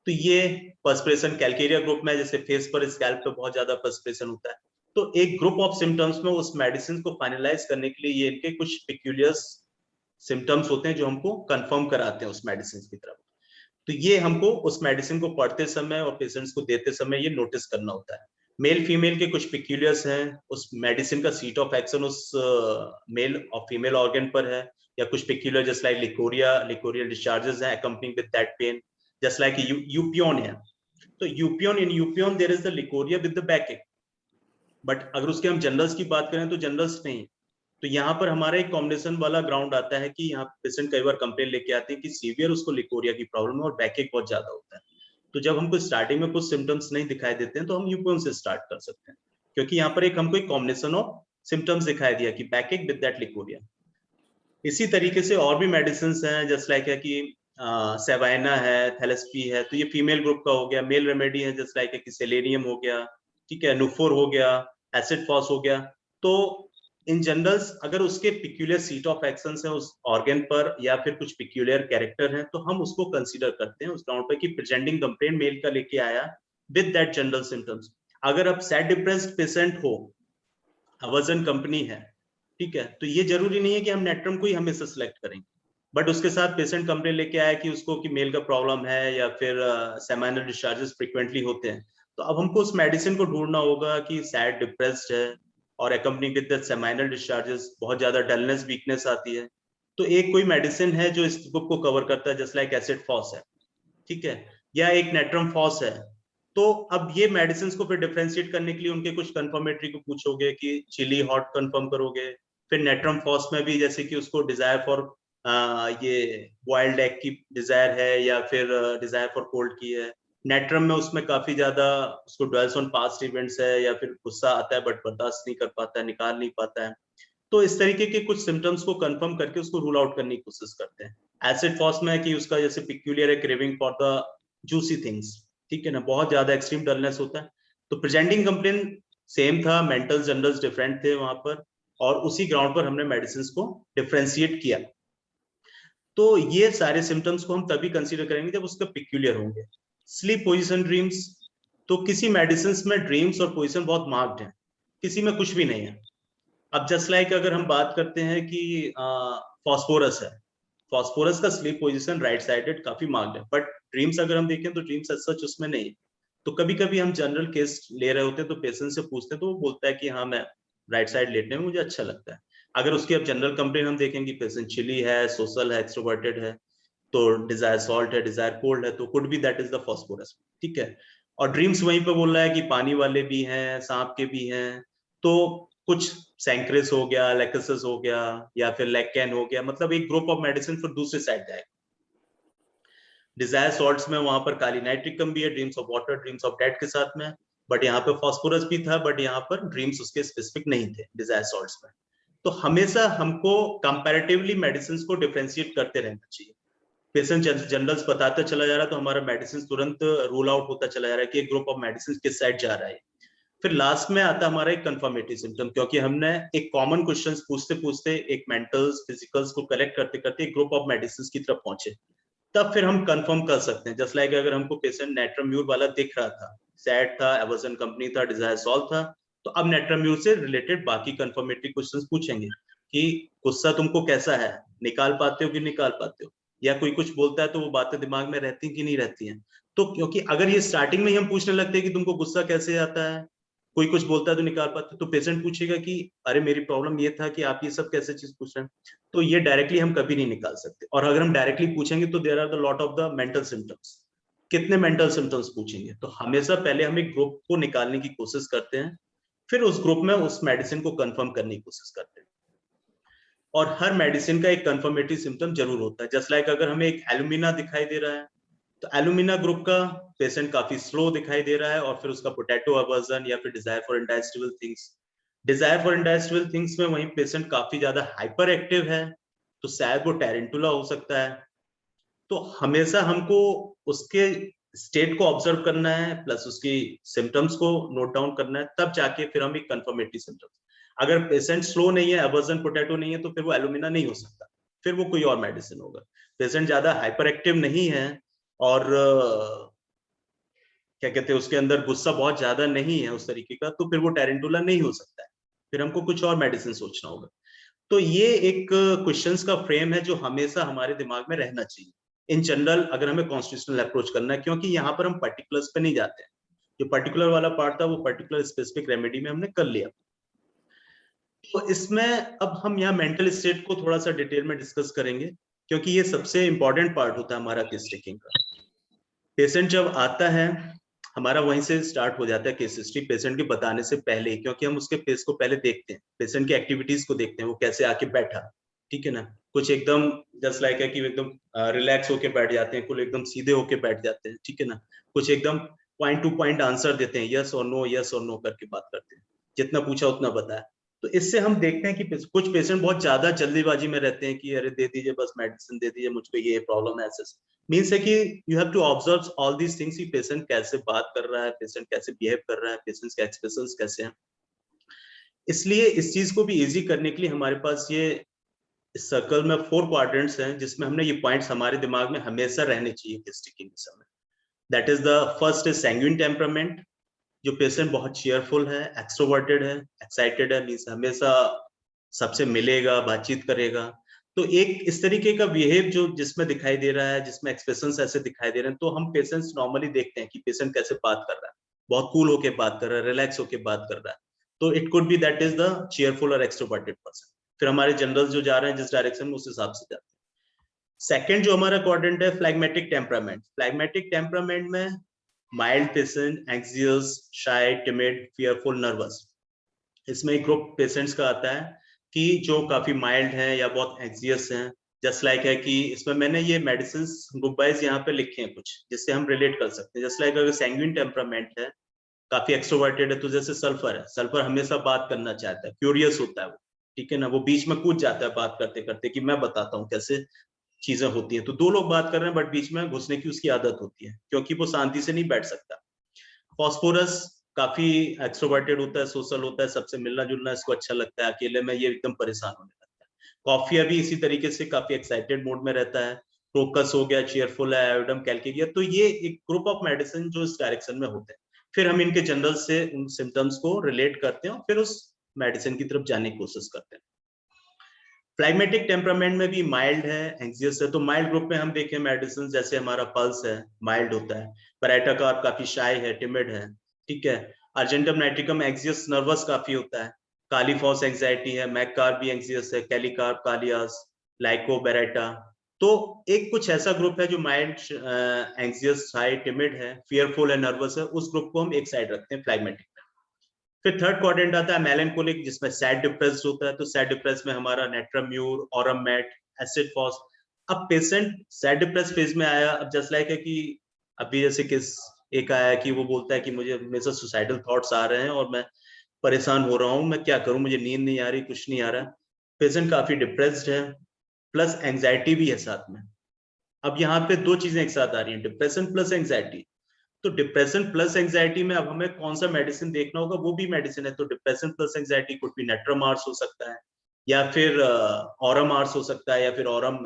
तो ये पर्सपिरेशन कैल्केरिया ग्रुप में जैसे फेस पर स्कैल्प पे बहुत ज्यादा पर्सपिरेशन होता है। तो एक ग्रुप ऑफ सिम्टम्स में उस मेडिसिन को फाइनलाइज करने के लिए ये इनके कुछ पिक्यूलियर सिम्टम्स होते हैं जो हमको कंफर्म कराते हैं उस मेडिसिन की तरफ। तो ये हमको उस मेडिसिन को पढ़ते समय और पेशेंट्स को देते समय ये नोटिस करना होता है। मेल फीमेल के कुछ पिक्यूलियर्स हैं, उस मेडिसिन का सीट ऑफ एक्शन उस मेल और फीमेल ऑर्गन पर है, या कुछ peculiar just like leucorrhoeal discharges हैं accompanying with that pain, just like Eupion है। तो Eupion, in Eupion there is the leucorrhoea with the backache, but अगर उसके हम जनरल्स की बात करें तो जनरल्स नहीं। तो यहाँ पर हमारा एक कॉम्बिनेशन वाला ग्राउंड आता है कि यहाँ पेशेंट कई बार कंप्लेन लेके आते हैं कि सीवियर उसको लिकोरिया की प्रॉब्लम है और बैकएक बहुत ज्यादा होता है। तो जब हमको स्टार्टिंग में कुछ सिम्टम्स नहीं दिखाई देते हैं तो हम यूपियोन से स्टार्ट कर सकते हैं, क्योंकि यहाँ पर एक हमको एक कॉम्बिनेशन ऑफ सिम्टम्स दिखाई दिया कि बैकएक विद दैट लिकोरिया। इसी तरीके से और भी मेडिसिन हैं, जस्ट लाइक है कि सेवाइना है, थैलेस्पी है, तो ये फीमेल ग्रुप का हो गया। मेल रेमेडी है जस्ट लाइक है कि सेलेनियम हो गया, ठीक है, नुफोर हो गया, एसिड फॉस हो गया। तो इन जनरल्स अगर उसके पिक्यूलियर सीट ऑफ एक्शन है उस ऑर्गन पर या फिर कुछ पिक्यूलियर कैरेक्टर है तो हम उसको कंसीडर करते हैं उस ग्राउंड पर कि प्रेजेंटिंग कंप्लेंट मेल का लेके आया विद दैट जनरल सिम्टम्स। अगर अब सैड डिप्रेस्ड पेशेंट हो, अवर्जन कंपनी है, ठीक है, तो ये जरूरी नहीं है कि हम नेट्रम को ही हमेशा सिलेक्ट करेंगे, बट उसके साथ पेशेंट कंप्लेंट लेके आया कि उसको कि मेल का प्रॉब्लम है या फिर सेमाइनल डिस्चार्जेस फ्रीक्वेंटली होते हैं, तो अब हमको उस मेडिसिन को ढूंढना होगा कि सैड डिप्रेस्ड है और accompany with the seminal discharges बहुत ज्यादा डलनेस वीकनेस आती है, तो एक कोई मेडिसिन है जो इस ग्रुप को कवर करता है जस्ट लाइक एसिड फॉस है, ठीक है, या एक नेट्रम फॉस है। तो अब ये मेडिसिन को फिर डिफरेंशिएट करने के लिए उनके कुछ कंफर्मेटरी को पूछोगे कि चिली हॉट कंफर्म करोगे, फिर नेट्रम फॉस में भी जैसे कि उसको डिजायर फॉर ये बॉइल्ड एग की डिजायर है या फिर डिजायर फॉर कोल्ड की है। नेट्रम में उसमें काफी ज्यादा उसको ड्वेल्स ऑन पास्ट इवेंट्स है या फिर गुस्सा आता है बट बर्दाश्त नहीं कर पाता है, निकाल नहीं पाता है। तो इस तरीके के कुछ सिम्टम्स को कंफर्म करके उसको रूल आउट करने की कोशिश करते हैं। एसिड फॉस में है कि उसका जैसे पिक्यूलियर है craving for the juicy things, ठीक है ना, बहुत ज्यादा एक्सट्रीम डलनेस होता है। तो प्रेजेंटिंग कंप्लेन सेम था, मेंटल जनरल्स डिफरेंट थे वहां पर, और उसी ग्राउंड पर हमने मेडिसिन को डिफरेंशिएट किया। तो ये सारे सिम्टम्स को हम तभी कंसीडर करेंगे जब उसका पिक्यूलियर होंगे। स्लीप पोजिशन ड्रीम्स, तो किसी मेडिसिन में ड्रीम्स और पोजिशन बहुत मार्क्ड है, किसी में कुछ भी नहीं है। अब जस्ट लाइक अगर हम बात करते हैं कि फॉस्फोरस है, फॉस्फोरस का स्लीप पोजीशन राइट साइडेड काफी मार्क्ड है, बट ड्रीम्स अगर हम देखें तो ड्रीम्स सच उसमें नहीं है। तो कभी कभी हम जनरल केस ले रहे होते हैं तो पेशेंट से पूछते हैं तो वो बोलता है कि हाँ मैं राइट साइड लेटने में मुझे अच्छा लगता है। अगर उसकी अब जनरल कंप्लेन हम देखेंगे, पेशेंट चिली है, सोशल है, एक्सट्रोवर्टेड है, तो डिजायर सॉल्ट है, डिजायर कोल्ड है, तो could be that is the phosphorus, ठीक है। और ड्रीम्स वहीं पे बोल रहा है कि पानी वाले भी हैं, सांप के भी हैं, तो कुछ सैंक्रेस हो गया, लेक्सिस हो गया, या फिर लेक्केन हो गया, मतलब एक ग्रुप ऑफ मेडिसिन फिर दूसरे साइड जाएगा। डिजायर सॉल्ट्स में वहां पर काली नाइट्रिकम भी है, dreams of water, dreams of dead के साथ में, बट यहाँ पे फॉस्फोरस भी था, बट यहाँ पर ड्रीम्स उसके स्पेसिफिक नहीं थे डिजायर सॉल्ट्स में। तो हमेशा हमको कंपैरेटिवली मेडिसिन को डिफरेंशिएट करते रहना चाहिए। पेशेंट जनरल्स बताता चला जा रहा है तो हमारा मेडिसिन तुरंत रूल आउट होता चला जा रहा है कि एक ग्रुप ऑफ मेडिसिन किस साइड जा रहा है। फिर लास्ट में आता हमारा एक कंफर्मेटरी सिम्टम, क्योंकि हमने एक कॉमन क्वेश्चंस पूछते पूछते एक मेंटल्स फिजिकल्स को कलेक्ट करते करते एक ग्रुप ऑफ मेडिसिन की तरफ पहुंचे, तब फिर हम कंफर्म कर सकते हैं। जस्ट लाइक अगर हमको पेशेंट नेट्रम्यूर वाला दिख रहा था, सैड था, एवर्सन कंपनी था, डिजायर सॉल्व था, तो अब नेट्रम्यूर से रिलेटेड बाकी कंफर्मेटरी क्वेश्चंस पूछेंगे कि गुस्सा तुमको कैसा है, निकाल पाते हो कि निकाल पाते हो, या कोई कुछ बोलता है तो वो बातें दिमाग में रहती कि नहीं रहती हैं। तो क्योंकि अगर ये स्टार्टिंग में ही हम पूछने लगते हैं कि तुमको गुस्सा कैसे आता है, कोई कुछ बोलता है तो निकाल पाते, तो पेशेंट पूछेगा कि अरे मेरी प्रॉब्लम ये था कि आप ये सब कैसे चीज पूछ रहे हैं, तो ये डायरेक्टली हम कभी नहीं निकाल सकते। और अगर हम डायरेक्टली पूछेंगे तो there are the lot of the mental symptoms, कितने मेंटल सिम्टम्स पूछेंगे, तो हमेशा पहले हम एक ग्रुप को निकालने की कोशिश करते हैं, फिर उस ग्रुप में उस मेडिसिन को कंफर्म करने की कोशिश करते हैं। और हर मेडिसिन का एक कंफर्मेटरी सिम्टम जरूर होता है। जस्ट लाइक अगर हमें एक एलुमिना दिखाई दे रहा है तो एलुमिना ग्रुप का पेशेंट काफी स्लो दिखाई दे रहा है, और फिर उसका पोटैटो अवर्जन या फिर desire for indigestible things, desire for indigestible things में वही पेशेंट काफी ज्यादा हाइपर एक्टिव है, तो शायद वो टेरेंटुला हो सकता है। तो हमेशा हमको उसके स्टेट को ऑब्जर्व करना है प्लस उसकी सिम्टम्स को नोट डाउन करना है, तब जाके फिर हम एक कंफर्मेटरी सिम्टम्स। अगर पेशेंट स्लो नहीं है, अवर्जन पोटैटो नहीं है, तो फिर वो एलुमिना नहीं हो सकता, फिर वो कोई और मेडिसिन होगा। पेशेंट ज्यादा हाइपर एक्टिव नहीं है और क्या कहते हैं उसके अंदर गुस्सा बहुत ज्यादा नहीं है उस तरीके का, तो फिर वो टेरेंटुला नहीं हो सकता है, फिर हमको कुछ और मेडिसिन सोचना होगा। तो ये एक क्वेश्चंस का फ्रेम है जो हमेशा हमारे दिमाग में रहना चाहिए इन जनरल, अगर हमें कॉन्स्टिट्यूशनल अप्रोच करना है, क्योंकि यहाँ पर हम पर्टिकुलर्स पे नहीं जाते हैं। जो पर्टिकुलर वाला पार्ट था वो पर्टिकुलर स्पेसिफिक रेमेडी में हमने कर लिया। तो इसमें अब हम यहाँ मेंटल स्टेट को थोड़ा सा डिटेल में डिस्कस करेंगे, क्योंकि ये सबसे इंपॉर्टेंट पार्ट होता है हमारा केस टेकिंग का। पेशेंट जब आता है हमारा वहीं से स्टार्ट हो जाता है केस हिस्ट्री, पेशेंट के बताने से पहले ही, क्योंकि हम उसके फेस को पहले देखते हैं, पेशेंट की एक्टिविटीज को देखते हैं, वो कैसे आके बैठा, ठीक है ना। कुछ एकदम जस्ट लाइक है कि एकदम रिलैक्स होके बैठ जाते हैं, कुछ एकदम सीधे होके बैठ जाते हैं, ठीक है ना। कुछ एकदम पॉइंट टू पॉइंट आंसर देते हैं, यस और नो करके बात करते हैं, जितना पूछा उतना बताया। तो इससे हम देखते हैं कि कुछ पेशेंट बहुत ज्यादा जल्दीबाजी में रहते हैं कि अरे दे दीजिए बस मेडिसिन दे दीजिए, मुझको ये प्रॉब्लम है, ऐसे मीन्स है कि you have to observe all these things कि पेशेंट कैसे बात कर रहा है, पेशेंट कैसे बिहेव कर रहा है, पेशेंट के एक्सप्रेशंस कैसे हैं। इसलिए इस चीज को भी इजी करने के लिए हमारे पास ये इस सर्कल में 4 क्वाड्रेंट्स हैं, जिसमें हमने ये पॉइंट्स हमारे दिमाग में हमेशा रहने चाहिए केस टेकिंग के समय। That is the first is sanguine temperament, जो पेशेंट बहुत चीयरफुल है, एक्सट्रोवर्टेड है, एक्साइटेड है, मीन्स हमेशा सबसे मिलेगा, बातचीत करेगा। तो एक इस तरीके का बिहेव जो जिसमें दिखाई दे रहा है, जिसमें एक्सप्रेशंस ऐसे दिखाई दे रहे हैं, तो हम पेशेंट्स नॉर्मली देखते हैं कि पेशेंट कैसे बात कर रहा है, बहुत कूल होके बात कर रहा है, रिलैक्स होके बात कर रहा है। तो it could be that is the cheerful और एक्सट्रोवर्टेड पर्सन। फिर हमारे जनरल जो जा रहे हैं जिस डायरेक्शन में, उस हिसाब से जाते हैं। सेकेंड जो हमारा क्वाड्रेंट है फ्लैग्मेटिक टेम्परामेंट। फ्लैग्मेटिक टेम्परामेंट में माइल्ड पेशेंट, एंग्जियस, शाय, टिमिड, फियरफुल, नर्वस। इसमें एक ग्रुप पेशेंट्स का आता है कि जो काफी माइल्ड हैं या बहुत एंग्जियस हैं। जस्ट लाइक है कि इसमें मैंने ये मेडिसिन ग्रुप वाइज यहाँ पे लिखे हैं कुछ, जिससे हम रिलेट कर सकते हैं। जस्ट लाइक अगर सैंग्विन टेम्परामेंट है, काफी एक्सट्रोवर्टेड है, तो जैसे सल्फर है, सल्फर हमेशा बात करना चाहता है, क्यूरियस होता है वो, ठीक है ना, वो बीच में कूद जाता है बात करते करते कि मैं बताता हूँ कैसे चीजें होती हैं। तो 2 लोग बात कर रहे हैं बट बीच में घुसने की उसकी आदत होती है, क्योंकि वो शांति से नहीं बैठ सकता। फॉस्फोरस काफी एक्सट्रोवर्टेड होता है, सोशल होता है, सबसे मिलना जुलना इसको अच्छा लगता है, अकेले में ये एकदम परेशान होने लगता है। कॉफिया भी इसी तरीके से काफी एक्साइटेड मोड में रहता है। क्रोकस हो गया, चीयरफुल है, एडम कैलकेरिया। तो ये एक ग्रुप ऑफ मेडिसिन जो इस डायरेक्शन में होते हैं। फिर हम इनके जनरल से उन सिम्टम्स को रिलेट करते हैं और फिर उस मेडिसिन की तरफ जाने की कोशिश करते हैं। फ्लैग्मेटिक टेम्परामेंट में भी माइल्ड है, एंग्जियस है। तो माइल्ड ग्रुप में हम देखें मेडिसिन जैसे हमारा पल्स है, माइल्ड होता है। पैराटा कार्ब काफी शाय है, टिमिड है, ठीक है। अर्जेंटम नाइट्रिकम एंग्जियस, नर्वस काफी होता है। कालीफॉस एंग्जाइटी है, मैककार्ब भी एंग्जियस है, कैलिकार्ब, कालियास, लाइको, बेरेटा। तो एक कुछ ऐसा ग्रुप है जो माइल्ड, एंग्जियस, शाय, टिमिड है, फियरफुल है, नर्वस है, उस ग्रुप को हम एक साइड रखते हैं फ्लैग्मेटिक। फिर थर्ड क्वाड्रेंट आता है मेलैंकोलिक, जिसमें सैड डिप्रेस्ड होता है। तो सैड डिप्रेस में हमारा नेट्राम्यूर, ऑरममेट, एसिड फॉस। अब पेशेंट सैड डिप्रेस फेज में आया, अब जस्ट लाइक है कि अभी जैसे किस एक आया कि वो बोलता है कि मुझे हमेशा सुसाइडल थॉट्स आ रहे हैं और मैं परेशान हो रहा हूँ, मैं क्या करूं, मुझे नींद नहीं आ रही, कुछ नहीं आ रहा। पेशेंट काफी डिप्रेस्ड है, प्लस एंग्जाइटी भी है साथ में। अब यहाँ पे 2 चीजें एक साथ आ रही है, डिप्रेशन प्लस एंग्जाइटी। तो डिप्रेशन प्लस एंग्जाइटी में अब हमें कौन सा मेडिसिन देखना होगा, वो भी मेडिसिन है। तो डिप्रेशन प्लस एंग्जाइटी कुछ भी नेट्रोमार्स हो सकता है, या फिर ऑरमार्स हो सकता है, या फिर ऑरम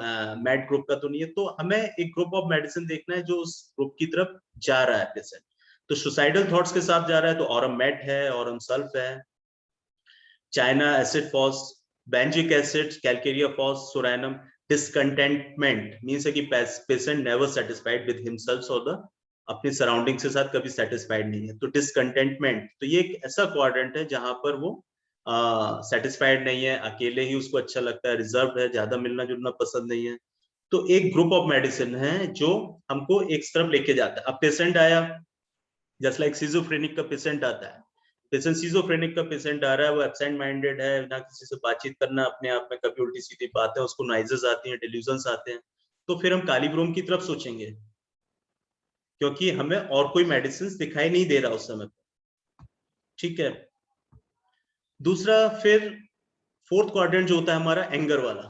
मैड ग्रुप का तो नहीं है। तो हमें एक ग्रुप ऑफ मेडिसिन देखना है जो उस ग्रुप की तरफ जा रहा है पेशेंट। तो सुसाइडल थॉट्स के साथ जा रहा है तो ऑरम मेट है, ऑरम सल्फ है, China acid phos, benzoic acid, calcarea phos, psorinum. Discontentment means है कि patient never satisfied with himself और द अपनी सराउंडिंग के साथ कभी सेटिस्फाइड नहीं है। तो डिसकंटेंटमेंट, तो ये एक ऐसा क्वाड्रेंट है जहां पर वो सेटिस्फाइड नहीं है, अकेले ही उसको अच्छा लगता है, रिजर्व है, ज्यादा मिलना जुलना पसंद नहीं है। तो एक ग्रुप ऑफ मेडिसिन है जो हमको एक तरफ लेके जाता है। अब पेशेंट आया, जस्ट लाइक सिजोफ्रेनिक का पेशेंट आता है, पेशेंट सिजोफ्रेनिक का पेशेंट आ रहा है, वो एब्सेंट माइंडेड है, ना किसी से बातचीत करना अपने आप में, कभी उल्टी सीधी बात है, उसको नॉइजेस आती हैं, डिल्यूजन्स आते हैं। तो फिर हम कालीब्रोम की तरफ सोचेंगे, क्योंकि हमें और कोई मेडिसिन दिखाई नहीं दे रहा उस समय पर, ठीक है। दूसरा फिर फोर्थ क्वाड्रेंट जो होता है हमारा एंगर वाला।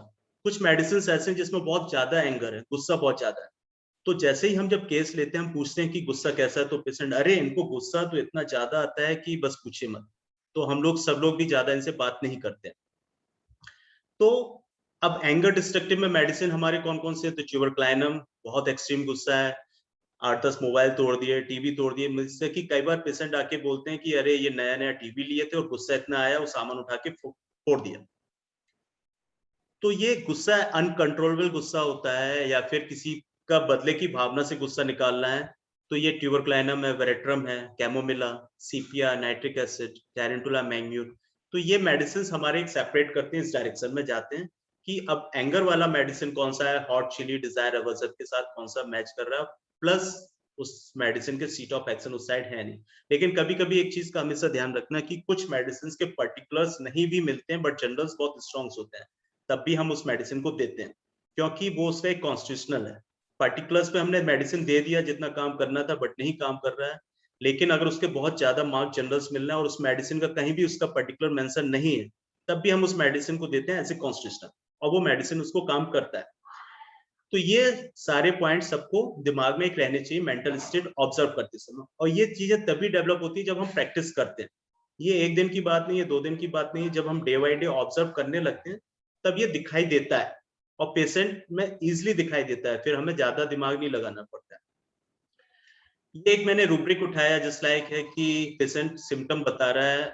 कुछ मेडिसिन ऐसे हैं जिसमें बहुत ज्यादा एंगर है, गुस्सा बहुत ज्यादा है, तो जैसे ही हम जब केस लेते हैं, हम पूछते हैं कि गुस्सा कैसा है, तो पेशेंट अरे इनको गुस्सा तो इतना ज्यादा आता है कि बस पूछे मत। तो हम लोग सब लोग भी ज्यादा इनसे बात नहीं करते। तो अब एंगर डिस्ट्रक्टिव में मेडिसिन हमारे कौन कौन से, तो च्यूबरक्लाइनम बहुत एक्सट्रीम गुस्सा है, 8-10 मोबाइल तोड़ दिए, टीवी तोड़ दिए, जिससे कि कई बार पेशेंट आके बोलते हैं कि अरे ये नया नया टीवी लिए थे और गुस्सा इतना आया वो सामान उठा के फोड़ दिया। तो ये गुस्सा अनकंट्रोलेबल गुस्सा होता है, या फिर किसी का बदले की भावना से गुस्सा निकालना है, तो ये ट्यूबरक्लाइनम है, वेरेट्रम है, कैमोमिला, सीपिया, नाइट्रिक एसिड, टैरेंटुला मैग्न्यूर। तो ये मेडिसिन हमारे एक सेपरेट करते हैं, इस डायरेक्शन में जाते हैं कि अब एंगर वाला मेडिसिन कौन सा है, हॉट चिली डिजायर अवर्जन के साथ कौन सा मैच कर रहा है, प्लस उस मेडिसिन के सीट ऑफ एक्शन उस साइड है नहीं। लेकिन कभी कभी एक चीज का हमेशा ध्यान रखना कि कुछ मेडिसिन के पर्टिकुलर्स नहीं भी मिलते हैं, बट जनरल्स बहुत स्ट्रॉन्ग होते हैं, तब भी हम उस मेडिसिन को देते हैं, क्योंकि वो उसका एक कॉन्स्टिट्यूशनल है। पर्टिकुलर्स पे हमने मेडिसिन दे दिया जितना काम करना था, बट नहीं काम कर रहा है। लेकिन अगर उसके बहुत ज्यादा मार्क जनरल्स मिलना है और उस मेडिसिन का कहीं भी उसका पर्टिकुलर मेंशन नहीं है, तब भी हम उस मेडिसिन को देते हैं एज ए कॉन्स्टिट्यूशनल, और वो मेडिसिन उसको काम करता है। तो ये सारे पॉइंट सबको दिमाग में एक रहने चाहिए मेंटल स्टेट ऑब्जर्व करते समय, और ये चीजें तभी डेवलप होती है जब हम प्रैक्टिस करते हैं। ये एक दिन की बात नहीं है, 2 दिन की बात नहीं है, जब हम डे बाई डे ऑब्जर्व करने लगते हैं तब ये दिखाई देता है, और पेशेंट में इजिली दिखाई देता है, फिर हमें ज्यादा दिमाग नहीं लगाना पड़ता है। ये एक मैंने रूब्रिक उठाया जिस लाइक है कि पेशेंट सिम्टम बता रहा है,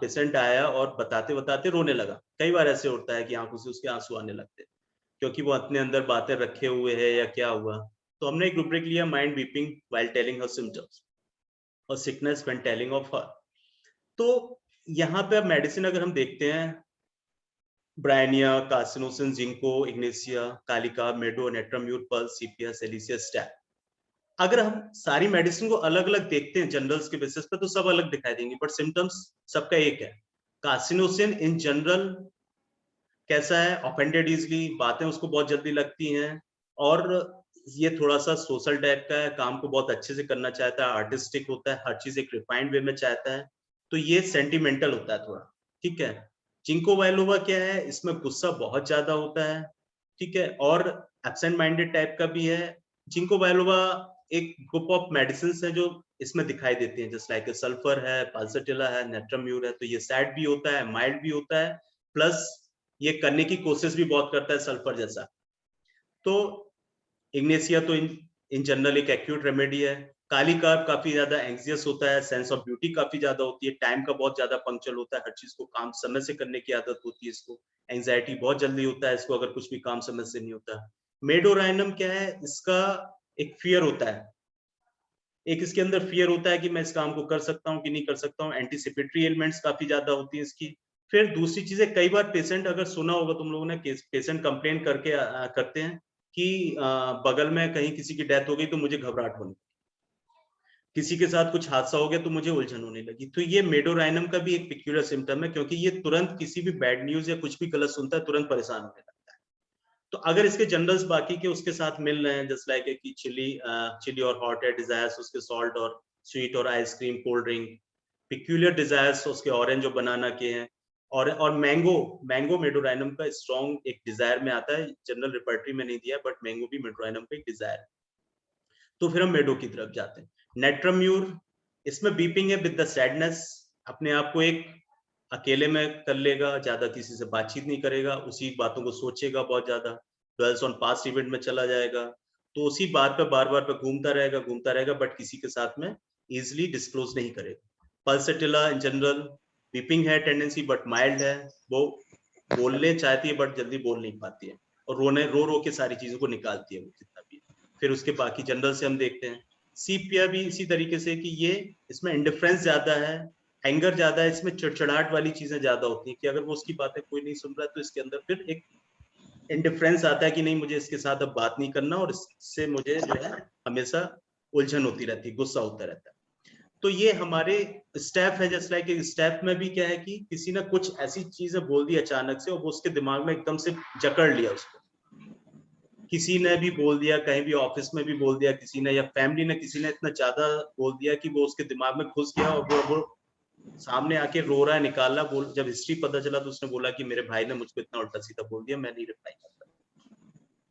पेशेंट आया और बताते बताते रोने लगा। कई बार ऐसे होता है कि आंखों से उसके आंसू आने लगते हैं, क्योंकि वो अपने अंदर बातें रखे हुए है या क्या हुआ। तो हमने एक रूब्रिक लिया, mind weeping while telling her symptoms और sickness when telling of her. तो यहाँ पे अब मेडिसिन अगर हम देखते हैं, ब्रायनिया, कार्सिनोसिन, जिंको, इग्नेशिया, कालिका, medo, natrum mur, puls, sepia, silicea, staph. अगर हम सारी मेडिसिन को अलग अलग देखते हैं जनरल्स के बेसिस पे, तो सब अलग दिखाई देंगे, बट सिम्टम्स सबका एक है। कार्सिनोसिन इन जनरल कैसा है, ऑफेंडेड इजली, बातें उसको बहुत जल्दी लगती हैं, और ये थोड़ा सा सोशल टाइप का है, काम को बहुत अच्छे से करना चाहता है, आर्टिस्टिक होता है, हर चीज एक रिफाइंड वे में चाहता है, तो ये सेंटिमेंटल होता है थोड़ा। ठीक है। जिंको वाइलोवा क्या है, इसमें गुस्सा बहुत ज्यादा होता है। ठीक है, और एब्सेंट माइंडेड टाइप का भी है। जिंको वाइलोवा एक ग्रुप ऑफ मेडिसिन है जो इसमें दिखाई देती हैं, जैसे लाइक सल्फर है, पाल्सटिला है, नेट्राम्यूर है, तो ये सैड भी होता है, माइल्ड भी होता है, प्लस ये करने की कोशिश भी बहुत करता है सल्फर जैसा। तो इग्नेशिया तो इन जनरल एक एक्यूट रेमेडी है। काली कार्ब काफी ज्यादा एंग्जियस होता है, सेंस ऑफ ब्यूटी काफी ज्यादा होती है, टाइम का बहुत ज्यादा पंक्चुअल होता है, हर चीज को काम समय से करने की आदत होती है इसको, एंजाइटी बहुत जल्दी होता है इसको अगर कुछ भी काम समय से नहीं होता। मेडोराइनम क्या है, इसका एक फियर होता है, एक इसके अंदर फियर होता है कि मैं इस काम को कर सकता हूँ कि नहीं कर सकता हूँ, एंटीसिपेटरी एलिमेंट्स काफी ज्यादा होती है इसकी। फिर दूसरी चीजें, कई बार पेशेंट, अगर सुना होगा तुम लोगों ने, पेशेंट कंप्लेन करके करते हैं कि बगल में कहीं किसी की डेथ हो गई तो मुझे घबराहट होने, किसी के साथ कुछ हादसा हो गया तो मुझे उलझन होने लगी। तो ये मेडोराइनम का भी एक पिक्यूलर सिम्टम है, क्योंकि ये तुरंत किसी भी बैड न्यूज या कुछ भी गलत सुनता है तुरंत परेशान होने लगता है। तो अगर इसके जनरल्स बाकी के उसके साथ मिल रहे हैं, जस्ट लाइक है कि चिली और हॉट है, डिजायर्स उसके सॉल्ट और स्वीट और ice cream, cold drink, peculiar desires उसके ऑरेंज और बनाना के हैं, और मैंगो, मैंगो मेडोराइनम का स्ट्रॉन्ग एक डिजायर में आता है, जनरल रिपर्टरी में नहीं दिया, बट मैंगो भी मेडोराइनम का एक डिजायर है। तो फिर हम मेडो की तरफ जाते हैं। नेट्राम्यूर, इसमें बीपिंग है विद द सैडनेस, अपने आप को एक अकेले में कर लेगा, ज्यादा किसी से बातचीत नहीं करेगा, उसी बातों को सोचेगा बहुत ज्यादा, ड्वेल्स ऑन पास्ट इवेंट में चला जाएगा, तो उसी बात पे बार बार पे घूमता रहेगा, बट किसी के साथ में इजिली डिस्क्लोज नहीं करेगा। पल्सेटिला इन जनरल बीपिंग है टेंडेंसी, बट माइल्ड है, वो बोलने चाहती है बट जल्दी बोल नहीं पाती है, और रो रो के सारी चीजों को निकालती है वो जितना भी। फिर उसके बाकी जनरल से हम देखते हैं। सीपिया भी इसी तरीके से कि ये, इसमें इंडिफरेंस ज्यादा है, एंगर ज्यादा है, इसमें चिड़चिड़ाहट वाली चीजें ज्यादा होती है कि अगर वो उसकी बातें कोई नहीं सुन रहा है तो इसके अंदर फिर एक इंडिफरेंस आता है कि नहीं, मुझे इसके साथ अब बात नहीं करना, और इससे मुझे जो है हमेशा उलझन होती रहती है, गुस्सा होता रहता है। तो ये हमारे स्टेप है, जैसे लाइक स्टेप में भी क्या है कि किसी ने कुछ ऐसी चीजें बोल दी अचानक से, और वो उसके दिमाग में एकदम से जकड़ लिया उसको, किसी ने भी बोल दिया, कहीं भी ऑफिस में भी बोल दिया किसी ने, या फैमिली ने किसी ने इतना ज्यादा बोल दिया कि वो उसके दिमाग में घुस गया, और वो सामने आके रो रहा है, निकाल रहा, बोल, जब हिस्ट्री पता चला तो उसने बोला कि मेरे भाई ने मुझको इतना उल्टा सीधा बोल दिया, मैं नहीं रिप्लाई करता।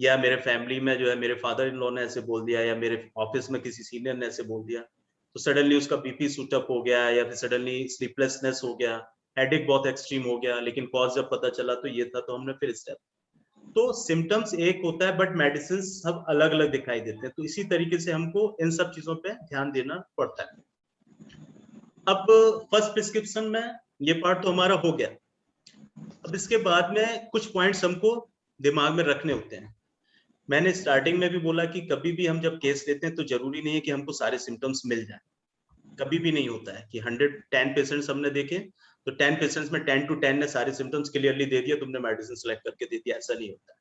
या मेरे फैमिली में जो है मेरे फादर इन लॉ ने ऐसे बोल दिया, या मेरे ऑफिस में किसी सीनियर ने ऐसे बोल दिया, तो सडनली उसका बीपी शूट अप हो गया, या फिर सडनली स्लीपलेसनेस हो गया, हेडेक बहुत एक्सट्रीम हो गया, लेकिन कॉज जब पता चला तो ये था, तो हमने फिर स्टेप। तो सिम्टम्स एक होता है बट मेडिसिन सब अलग अलग दिखाई देते हैं, तो इसी तरीके से हमको इन सब चीजों पे ध्यान देना पड़ता है। अब फर्स्ट प्रिस्क्रिप्शन में ये पार्ट तो हमारा हो गया। अब इसके बाद में कुछ पॉइंट्स हमको दिमाग में रखने होते हैं। मैंने स्टार्टिंग में भी बोला कि कभी भी हम जब केस लेते हैं तो जरूरी नहीं है कि हमको सारे सिम्टम्स मिल जाए। कभी भी नहीं होता है कि 110 पेशेंट्स हमने देखे तो 10 पेशेंट्स में 10 to 10 ने सारे सिम्टम्स क्लियरली दे दिया, तुमने मेडिसिन सेलेक्ट करके दे दिया, ऐसा नहीं होता है।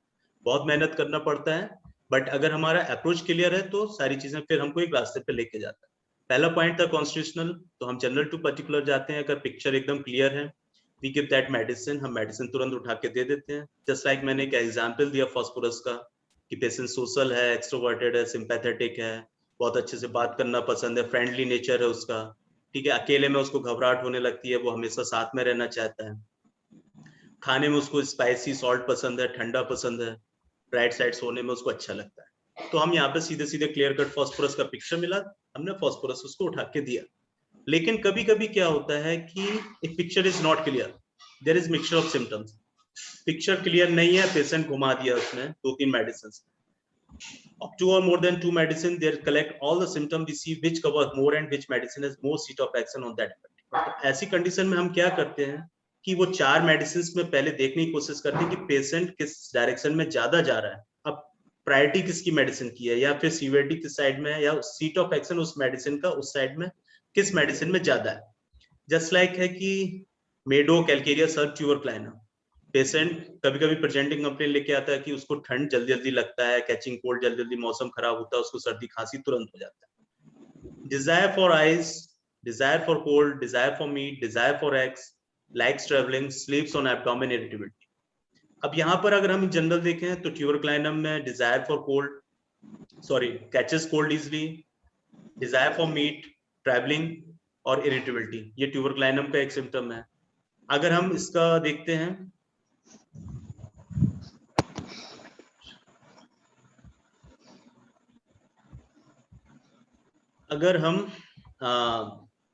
बहुत मेहनत करना पड़ता है, बट अगर हमारा अप्रोच क्लियर है तो सारी चीजें फिर हमको एक रास्ते पे लेके जाता है। पहला पॉइंट था कॉन्स्टिट्यूशनल, तो हम जनरल टू पर्टिकुलर जाते हैं। अगर पिक्चर एकदम क्लियर है, वी गिव दैट मेडिसिन, हम मेडिसिन तुरंत उठा के दे देते हैं। जस्ट लाइक मैंने एक एग्जाम्पल दिया फॉस्फोरस का, कि पेशेंट सोशल है, एक्सट्रोवर्टेड है, सिंपैथेटिक है, बहुत अच्छे से बात करना पसंद है, फ्रेंडली नेचर है उसका, ठीक है, अकेले में उसको घबराहट होने लगती है, वो हमेशा साथ में रहना चाहता है, खाने में उसको स्पाइसी सॉल्ट पसंद है, ठंडा पसंद है, राइट साइड सोने में उसको अच्छा लगता है। तो हम यहाँ पे सीधे सीधे क्लियर कट फॉस्फोरस का पिक्चर मिला, हमने फॉस्फोरस उसको उठा के दिया। लेकिन कभी कभी क्या होता है कि एक picture is not clear, there is mixture of symptoms. Picture clear नहीं है, पेशेंट घुमा दिया उसने 2-3 medicine, of 2 or more than 2 medicine, they collect all the symptoms, we see which covers more and which medicine has more seat of action on that. तो ऐसी condition में हम क्या करते हैं कि वो 4 मेडिसिन में पहले देखने की कोशिश करते हैं कि पेशेंट किस डायरेक्शन में ज्यादा जा रहा है। अब प्रायोरिटी किसकी मेडिसिन की है, या फिर सीवियरिटी किस साइड में है, या सीट ऑफ एक्शन उस मेडिसिन का उस साइड में किस मेडिसिन में ज्यादा है। जस्ट लाइक है कि मेडो कैलकेरिया सर्व ट्यूबरक्लाइना, पेशेंट कभी कभी प्रेजेंटिंग कंप्लेन लेके आता है कि उसको ठंड जल्दी जल्दी लगता है, कैचिंग कोल्ड जल्दी जल्दी, मौसम खराब होता है, उसको सर्दी खांसी तुरंत हो जाता है। Desire for ice, Dzire for cold, desire for meet, desire for eggs, likes travelling, स्लीप्स on abdomen, irritability. अब यहाँ पर अगर हम जनरल देखें तो ट्यूबरक्लाइनम में Dzire for cold, sorry, catches cold easily, desire for meet, travelling और इरिटेबिलिटी, ये ट्यूबरक्लाइनम का एक सिम्टम है। अगर हम इसका देखते हैं, अगर हम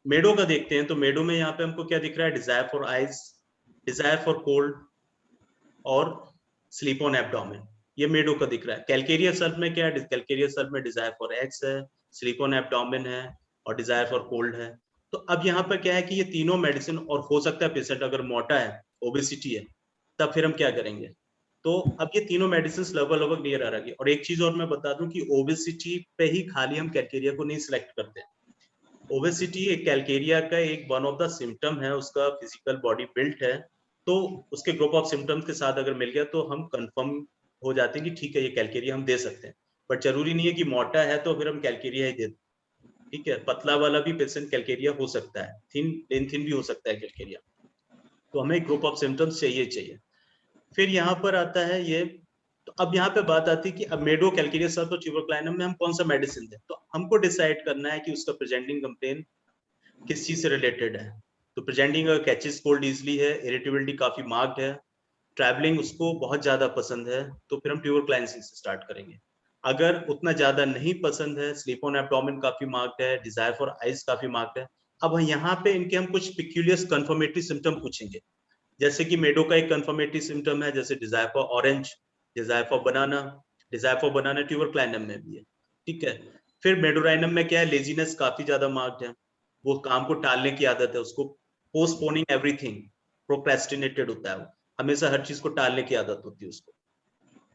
मेडो का देखते हैं तो मेडो में यहाँ पे हमको क्या दिख रहा है, desire for eyes, Dzire for cold और स्लीप ऑन एब्डोमेन, ये मेडो का दिख रहा है। कैलकेरिया सर्व में क्या है, कैलकेरिया सर्व में डिजायर फॉर एक्स है, स्लीप ऑन एब्डोमेन है और डिजायर फॉर कोल्ड है। तो अब यहाँ पर क्या है कि ये तीनों मेडिसिन, और हो सकता है पेशेंट अगर मोटा है, ओबेसिटी है, तब फिर हम क्या करेंगे। तो अब ये तीनों मेडिसिन लगभग लगभग नियर आ रही है। और एक चीज और मैं बता दूं कि ओबेसिटी पे ही खाली हम कैलकेरिया को नहीं सिलेक्ट करते। ओबेसिटी एक कैलकेरिया का एक वन ऑफ द सिम्टम है, उसका फिजिकल बॉडी बिल्ट है, तो उसके ग्रुप ऑफ सिम्टम्स के साथ अगर मिल गया तो हम कंफर्म हो जाते हैं कि ठीक है ये कैलकेरिया हम दे सकते हैं। बट जरूरी नहीं है कि मोटा है तो फिर हम कैलकेरिया ही दे दें, ठीक है, पतला वाला भी पेशेंट कैलकेरिया हो सकता है, थिन लेन थिन भी हो सकता है कैलकेरिया। तो हमें ग्रुप ऑफ सिम्टम्स चाहिए। फिर यहाँ पर आता है ये, तो अब यहाँ पे बात आती है कि अब मेडो कैलकेरिया सर्व और ट्यूबरक्लाइनम में हम कौन सा मेडिसिन दें। तो हमको डिसाइड करना है कि उसका प्रेजेंटिंग कंप्लेन किस चीज से रिलेटेड है। तो प्रेजेंटिंग कैचेस कोल्ड इजली है, इरिटेबिलिटी काफी मार्क्ड है, ट्रैवलिंग उसको बहुत ज्यादा पसंद है, तो फिर हम ट्यूबरक्लाइनिन से स्टार्ट करेंगे। अगर उतना ज्यादा नहीं पसंद है, स्लीप ऑन एब्डोमेन काफी मार्क्ड है, डिजायर फॉर आइज काफी मार्क्ड है, अब यहाँ पे इनके हम कुछ पिक्यूलियर कंफर्मेटरी सिम्टम पूछेंगे। जैसे कि मेडो का एक कंफर्मेटरी सिम्टम है, जैसे desire for orange, desire for banana, desire for banana tuberculinum में भी है, ठीक है। फिर मेडोराइनम में क्या है, लेजीनेस काफी ज्यादा मार्क्ड है, वो काम को टालने की आदत है उसको, पोस्टपोनिंग एवरीथिंग, प्रोक्रेस्टिनेटेड होता है वो, हमेशा हर चीज को टालने की आदत होती है उसको,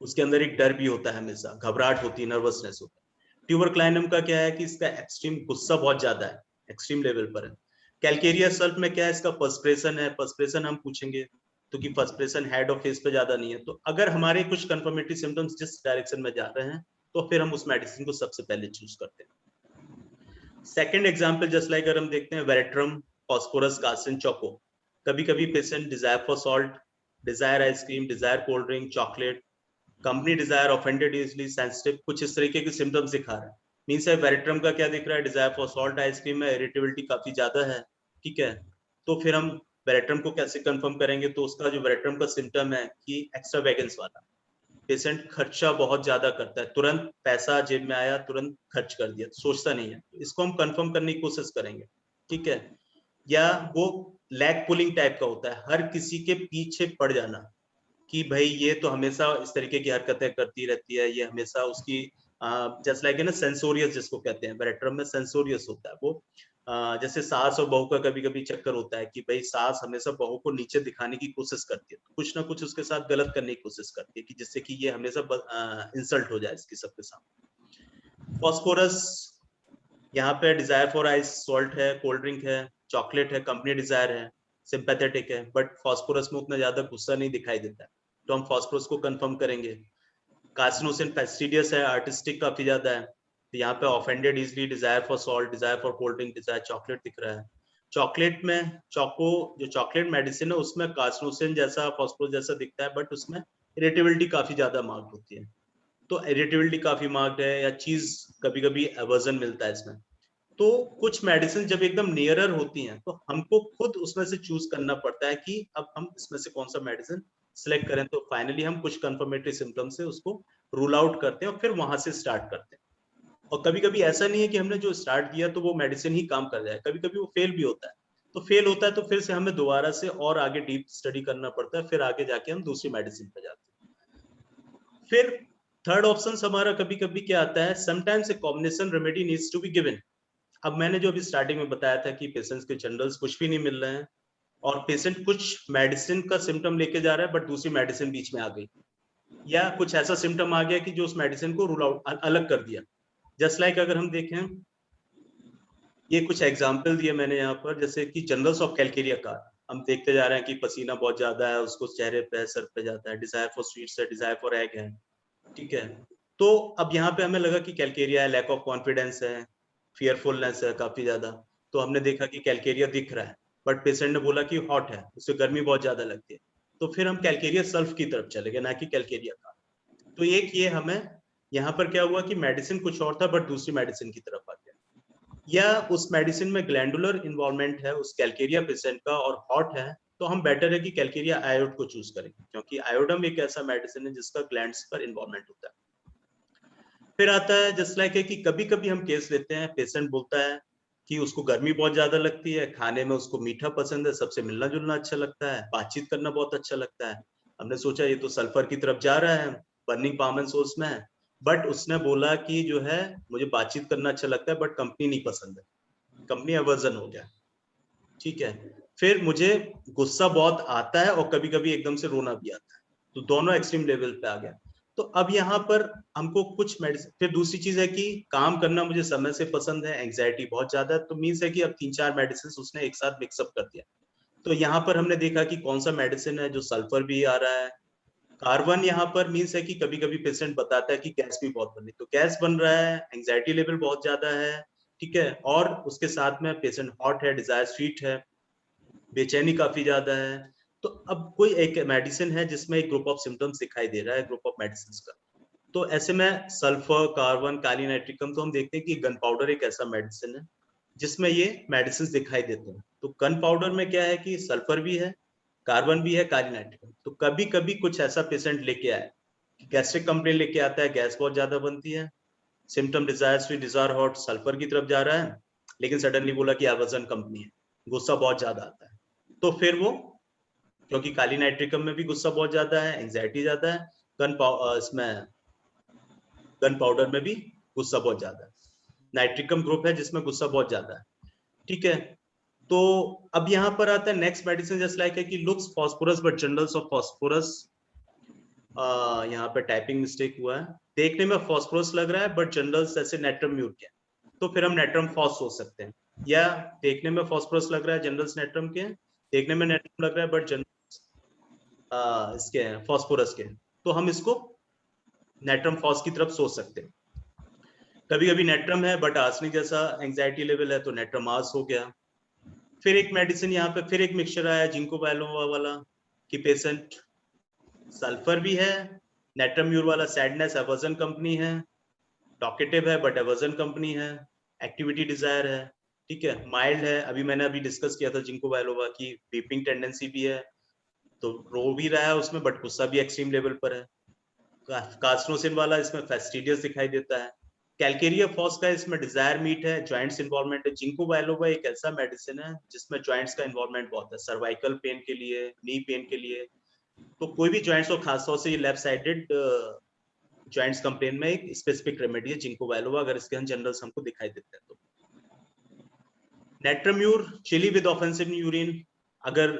उसके अंदर एक डर भी होता है, हमेशा घबराहट होती है, नर्वसनेस होता है। ट्यूबरक्लाइनम का क्या है कि इसका एक्सट्रीम गुस्सा बहुत ज्यादा है, एक्सट्रीम लेवल पर है। कैलकेरिया सल्फ में क्या है, इसका पर्सप्रेशन है, पर्सप्रेशन हम पूछेंगे, तो कि पर्सप्रेशन हेड और फेस पे ज्यादा नहीं है। तो अगर हमारे कुछ कंफर्मेटरी सिम्टम्स जिस डायरेक्शन में जा रहे हैं तो फिर हम उस मेडिसिन को सबसे पहले चूज करते हैं। सेकेंड एग्जाम्पल जस्ट लाइक अगर हम देखते हैं वेरेट्रम, फॉस्फोरस, कार्सिन, चोको। कभी कभी patient desire for salt, desire ice cream, desire cold drink, chocolate, company desire, offended, easily sensitive, कुछ इस तरीके के सिम्टम्स दिखा रहा है। मीन्स है वेरेट्रम का क्या दिख रहा है, डिजायर फॉर सॉल्ट आइसक्रीम में इरिटेबिलिटी काफी ज्यादा है, ठीक है। तो फिर हम वेरेट्रम को कैसे कंफर्म करेंगे, तो उसका जो वेरेट्रम का सिम्टम है कि एक्स्ट्रा वैगन्स वाला, पेशेंट खर्चा बहुत ज्यादा करता है, तुरंत पैसा जेब में आया तुरंत खर्च कर दिया, सोचता नहीं है। इसको हम कंफर्म करने की कोशिश करेंगे, ठीक है। या वो लैग पुलिंग टाइप का होता है, हर किसी के पीछे पड़ जाना कि भाई ये तो हमेशा इस तरीके की हरकतें करती रहती है, ये हमेशा उसकी जस्ट लाइक ना सेंसोरियस जिसको कहते हैं, बैरेट्रम में सेंसोरियस होता है वो। जैसे सास और बहू का कभी कभी चक्कर होता है कि भाई सास हमेशा बहू को नीचे दिखाने की कोशिश करती है, तो कुछ ना कुछ उसके साथ गलत करने की कोशिश करती है कि जिससे कि ये हमेशा इंसल्ट हो जाए इसकी सबके सामने। फॉस्फोरस, यहाँ पे डिजायर फॉर आइस सॉल्ट है, कोल्ड ड्रिंक है, चॉकलेट है, कंपनी डिजायर है, सिंपैथेटिक है, बट फॉस्फोरस में उतना ज्यादा गुस्सा नहीं दिखाई देता है, तो हम फॉस्फोरस को कंफर्म करेंगे। कार्सिनोसिन फैस्टिडियस है, आर्टिस्टिक काफी ज्यादा है, तो यहाँ पे offended easily, desire for salt, desire for cold drink, desire chocolate दिख रहा है। चॉकलेट में जो चॉकलेट मेडिसिन है उसमें कार्सिनोसिन जैसा फॉस्फोरस जैसा दिखता है, बट उसमें इरिटेबिलिटी काफी ज्यादा मार्क्ड होती है, तो इरिटेबिलिटी काफी मार्क्ड है, या चीज कभी कभी एवर्जन मिलता है इसमें। तो कुछ मेडिसिन जब एकदम नियरर होती हैं तो हमको खुद उसमें से चूज करना पड़ता है कि अब हम इसमें से कौन सा मेडिसिन सिलेक्ट करें, तो फाइनली हम कुछ कंफर्मेटरी सिम्टम से उसको रूल आउट करते हैं और फिर वहां से स्टार्ट करते हैं। और कभी कभी ऐसा नहीं है कि हमने जो स्टार्ट किया तो वो मेडिसिन ही काम कर जाए, कभी कभी वो फेल भी होता है, तो फेल होता है तो फिर से हमें दोबारा से और आगे डीप स्टडी करना पड़ता है, फिर आगे जाके हम दूसरी मेडिसिन पे जाते हैं। फिर थर्ड ऑप्शन हमारा कभी कभी क्या आता है, sometimes a combination remedy needs to be given. अब मैंने जो अभी स्टार्टिंग में बताया था कि पेशेंट्स के जनरल्स कुछ भी नहीं मिल रहे हैं और पेशेंट कुछ मेडिसिन का सिम्टम लेके जा रहा है बट दूसरी मेडिसिन बीच में आ गई, या कुछ ऐसा सिम्टम आ गया कि जो उस मेडिसिन को रूल आउट अलग कर दिया। जस्ट लाइक अगर हम देखें, ये कुछ एग्जाम्पल दिए मैंने यहाँ पर, जैसे कि जनरल्स ऑफ कैलकेरिया कार, हम देखते जा रहे हैं कि पसीना बहुत ज्यादा है, उसको चेहरे पे सर पे जाता है, डिजायर फॉर स्वीट्स है, डिजायर फॉर एग है, ठीक है। तो अब यहाँ पे हमें लगा कि कैलकेरिया है, लैक ऑफ कॉन्फिडेंस है, फियरफुलनेस है काफी ज्यादा, तो हमने देखा कि कैलकेरिया दिख रहा है, बट पेशेंट ने बोला कि हॉट है, उससे गर्मी बहुत ज्यादा लगती है, तो फिर हम कैलकेरिया सल्फ की तरफ चले गए, ना कि कैलकेरिया का। तो एक ये हमें यहाँ पर क्या हुआ कि मेडिसिन कुछ और था बट दूसरी मेडिसिन की तरफ आ गया, या उस मेडिसिन में ग्लैंडुलर इन्वॉल्वमेंट है उस कैलकेरिया पेशेंट का और हॉट है, तो हम बेटर है कि कैलकेरिया आयोड को चूज करें, क्योंकि आयोडम एक ऐसा मेडिसिन है जिसका ग्लैंड्स पर इन्वॉल्वमेंट होता है। फिर आता है जस्ट लाइक है कि कभी कभी हम केस लेते हैं, पेशेंट बोलता है कि उसको गर्मी बहुत ज्यादा लगती है, खाने में उसको मीठा पसंद है, सबसे मिलना जुलना अच्छा लगता है, बातचीत करना बहुत अच्छा लगता है। हमने सोचा ये तो सल्फर की तरफ जा रहा है, बर्निंग कॉमन सोर्स में है, बट उसने बोला कि जो है मुझे बातचीत करना अच्छा लगता है बट कंपनी नहीं पसंद है, कंपनी एवर्जन हो गया, ठीक है। फिर मुझे गुस्सा बहुत आता है और कभी कभी एकदम से रोना भी आता है, तो दोनों एक्सट्रीम लेवल पे आ गया। तो अब यहाँ पर हमको कुछ मेडिसिन, फिर दूसरी चीज है कि काम करना मुझे समय से पसंद है, एंग्जाइटी बहुत ज्यादा है, तो मीन्स है कि अब 3-4 मेडिसिन उसने एक साथ मिक्सअप कर दिया। तो यहाँ पर हमने देखा कि कौन सा मेडिसिन है जो सल्फर भी आ रहा है, कार्बन यहाँ पर मीन्स है कि कभी कभी पेशेंट बताता है कि गैस भी बहुत बन रही, तो गैस बन रहा है, एंग्जाइटी लेवल बहुत ज्यादा है, ठीक है, और उसके साथ में पेशेंट हॉट है, डिजायर स्वीट है, बेचैनी काफी ज्यादा है। तो अब कोई एक मेडिसिन है जिसमें एक ग्रुप ऑफ सिम्टम्स दिखाई दे रहा है, ग्रुप ऑफ मेडिसिन का, तो ऐसे में सल्फर, कार्बन, काली नाइट्रिकम, तो हम देखते हैं कि गन पाउडर एक ऐसा मेडिसिन है जिसमें ये मेडिसिन दिखाई देते हैं। तो गन पाउडर में क्या है कि सल्फर भी है, कार्बन भी है, काली नाइट्रिकम। तो कभी कभी कुछ ऐसा पेशेंट लेके आए, गैस्ट्रिक कंप्लेन लेके आता है, गैस बहुत ज्यादा बनती है, symptom desire sweet, desire hot, sulphur की तरफ जा रहा है, लेकिन सडनली बोला कि एवर्जन कंपनी है, गुस्सा बहुत ज्यादा आता है, तो फिर वो, क्योंकि काली नाइट्रिकम में भी गुस्सा बहुत ज्यादा है, एंग्जाइटी ज्यादा है, इसमें गन पाउडर में भी गुस्सा बहुत ज्यादा है, नाइट्रिकम ग्रुप है जिसमें गुस्सा बहुत ज्यादा है, ठीक है। तो अब यहाँ पर आता है नेक्स्ट मेडिसिन, जस्ट लाइक है कि looks phosphorus but generals of phosphorus, यहाँ पे टाइपिंग मिस्टेक हुआ है, देखने में फॉस्फोरस लग रहा है बट जनरल्स ऐसे नेट्रम म्यूट के, तो फिर हम नेट्रम फॉस सोच सकते हैं, या देखने में फॉस्फोरस लग रहा है, जनरल्स नेट्रम के, देखने में नेट्रम लग रहा है बट जनरल्स इसके फॉस्फोरस के, तो हम इसको नेट्रम फॉस की तरफ सोच सकते हैं। कभी कभी नेट्रम है बट आर्सेनिक जैसा एंग्जाइटी लेवल है, तो नेट्रम आर्स हो गया। फिर एक मेडिसिन यहाँ पे, फिर एक मिक्सचर आया जिंको बायलोवा वाला, कि पेशेंट सल्फर भी है, नेट्रम म्यूर वाला सैडनेस एवर्जन कंपनी है, टॉकेटिव है बट एवर्जन कंपनी है, एक्टिविटी डिजायर है, ठीक है, माइल्ड है, अभी मैंने अभी डिस्कस किया था जिंको बायलोवा की वीपिंग टेंडेंसी भी है, तो रो भी रहा है उसमें बट गुस्सा भी एक्सट्रीम लेवल पर है। कार्सिनोसिन वाला इसमें फेस्टिडियस दिखाई देता है। कैलकेरिया फॉस का इसमें डिजायर मीट है, जॉइंट्स इन्वॉल्वमेंट है। जिंको बायलोबा एक ऐसा मेडिसिन है जिसमें जॉइंट्स का इन्वॉल्वमेंट बहुत है, सर्वाइकल पेन के लिए, नी पेन के लिए। तो कोई भी जॉइंट्स, और खासतौर से ये लेफ्ट साइडेड जॉइंट्स कंप्लेन में एक स्पेसिफिक रेमेडी है जिंको बायलोबा, अगर इसके जनरल्स हमको दिखाई देते हैं तो। नेट्राम्यूर, चिली विद ऑफेंसिव यूरिन। अगर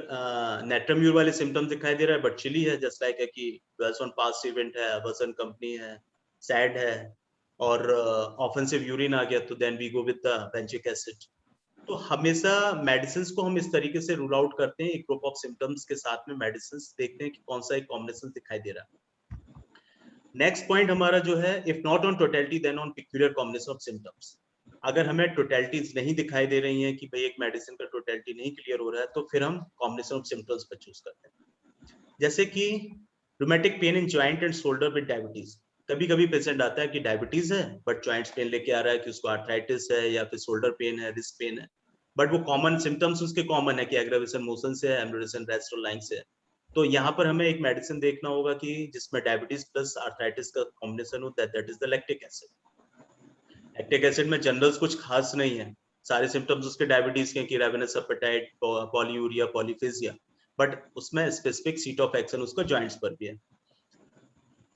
नेट्राम्यूर वाले सिम्टम्स दिखाई दे रहा है बट चिली है, जस्ट लाइक है कि ड्वेल्स ऑन पास्ट इवेंट है, वसन कंपनी है, सैड है, और ऑफेंसिव यूरिन आ गया, तो then we go with the benzoic acid. तो हमेशा मेडिसिन को हम इस तरीके से रूल आउट करते हैं, एक ग्रुप ऑफ सिम्टम्स के साथ में मेडिसिन देखते हैं कि कौन सा एक कॉम्बिनेशन दिखाई दे रहा है। नेक्स्ट पॉइंट हमारा जो है, if not on totality then on peculiar combination of symptoms. अगर हमें टोटलिटीज नहीं दिखाई दे रही हैं कि भाई एक मेडिसिन का टोटलिटी नहीं क्लियर हो रहा है, तो फिर हम कॉम्बिनेशन ऑफ सिम्टम्स पर चूज करते हैं। जैसे कि rheumatic pain in joint and shoulder with diabetes. कभी कभी पेशेंट आता है कि डायबिटीज है बट जॉइंट्स पेन लेके आ रहा है कि उसको आर्थराइटिस है या फिर शोल्डर पेन है, रिस्ट पेन है, बट वो कॉमन सिम्टम्स उसके कॉमन है कि एग्रावेशन मोशन से है, एम्ब्रेशन रेस्ट और लाइन से है। तो यहाँ पर हमें एक मेडिसिन देखना होगा कि जिसमें डायबिटीज प्लस आर्थराइटिस का कॉम्बिनेशन होता है, that is the lactic acid. Lactic acid में जनरल्स कुछ खास नहीं है, सारे सिम्टम्स उसके डायबिटीज के, ravenous apatite, polyuria, polyphagia, but उसमें स्पेसिफिक सीट ऑफ एक्शन उसका जॉइंट्स पर भी है।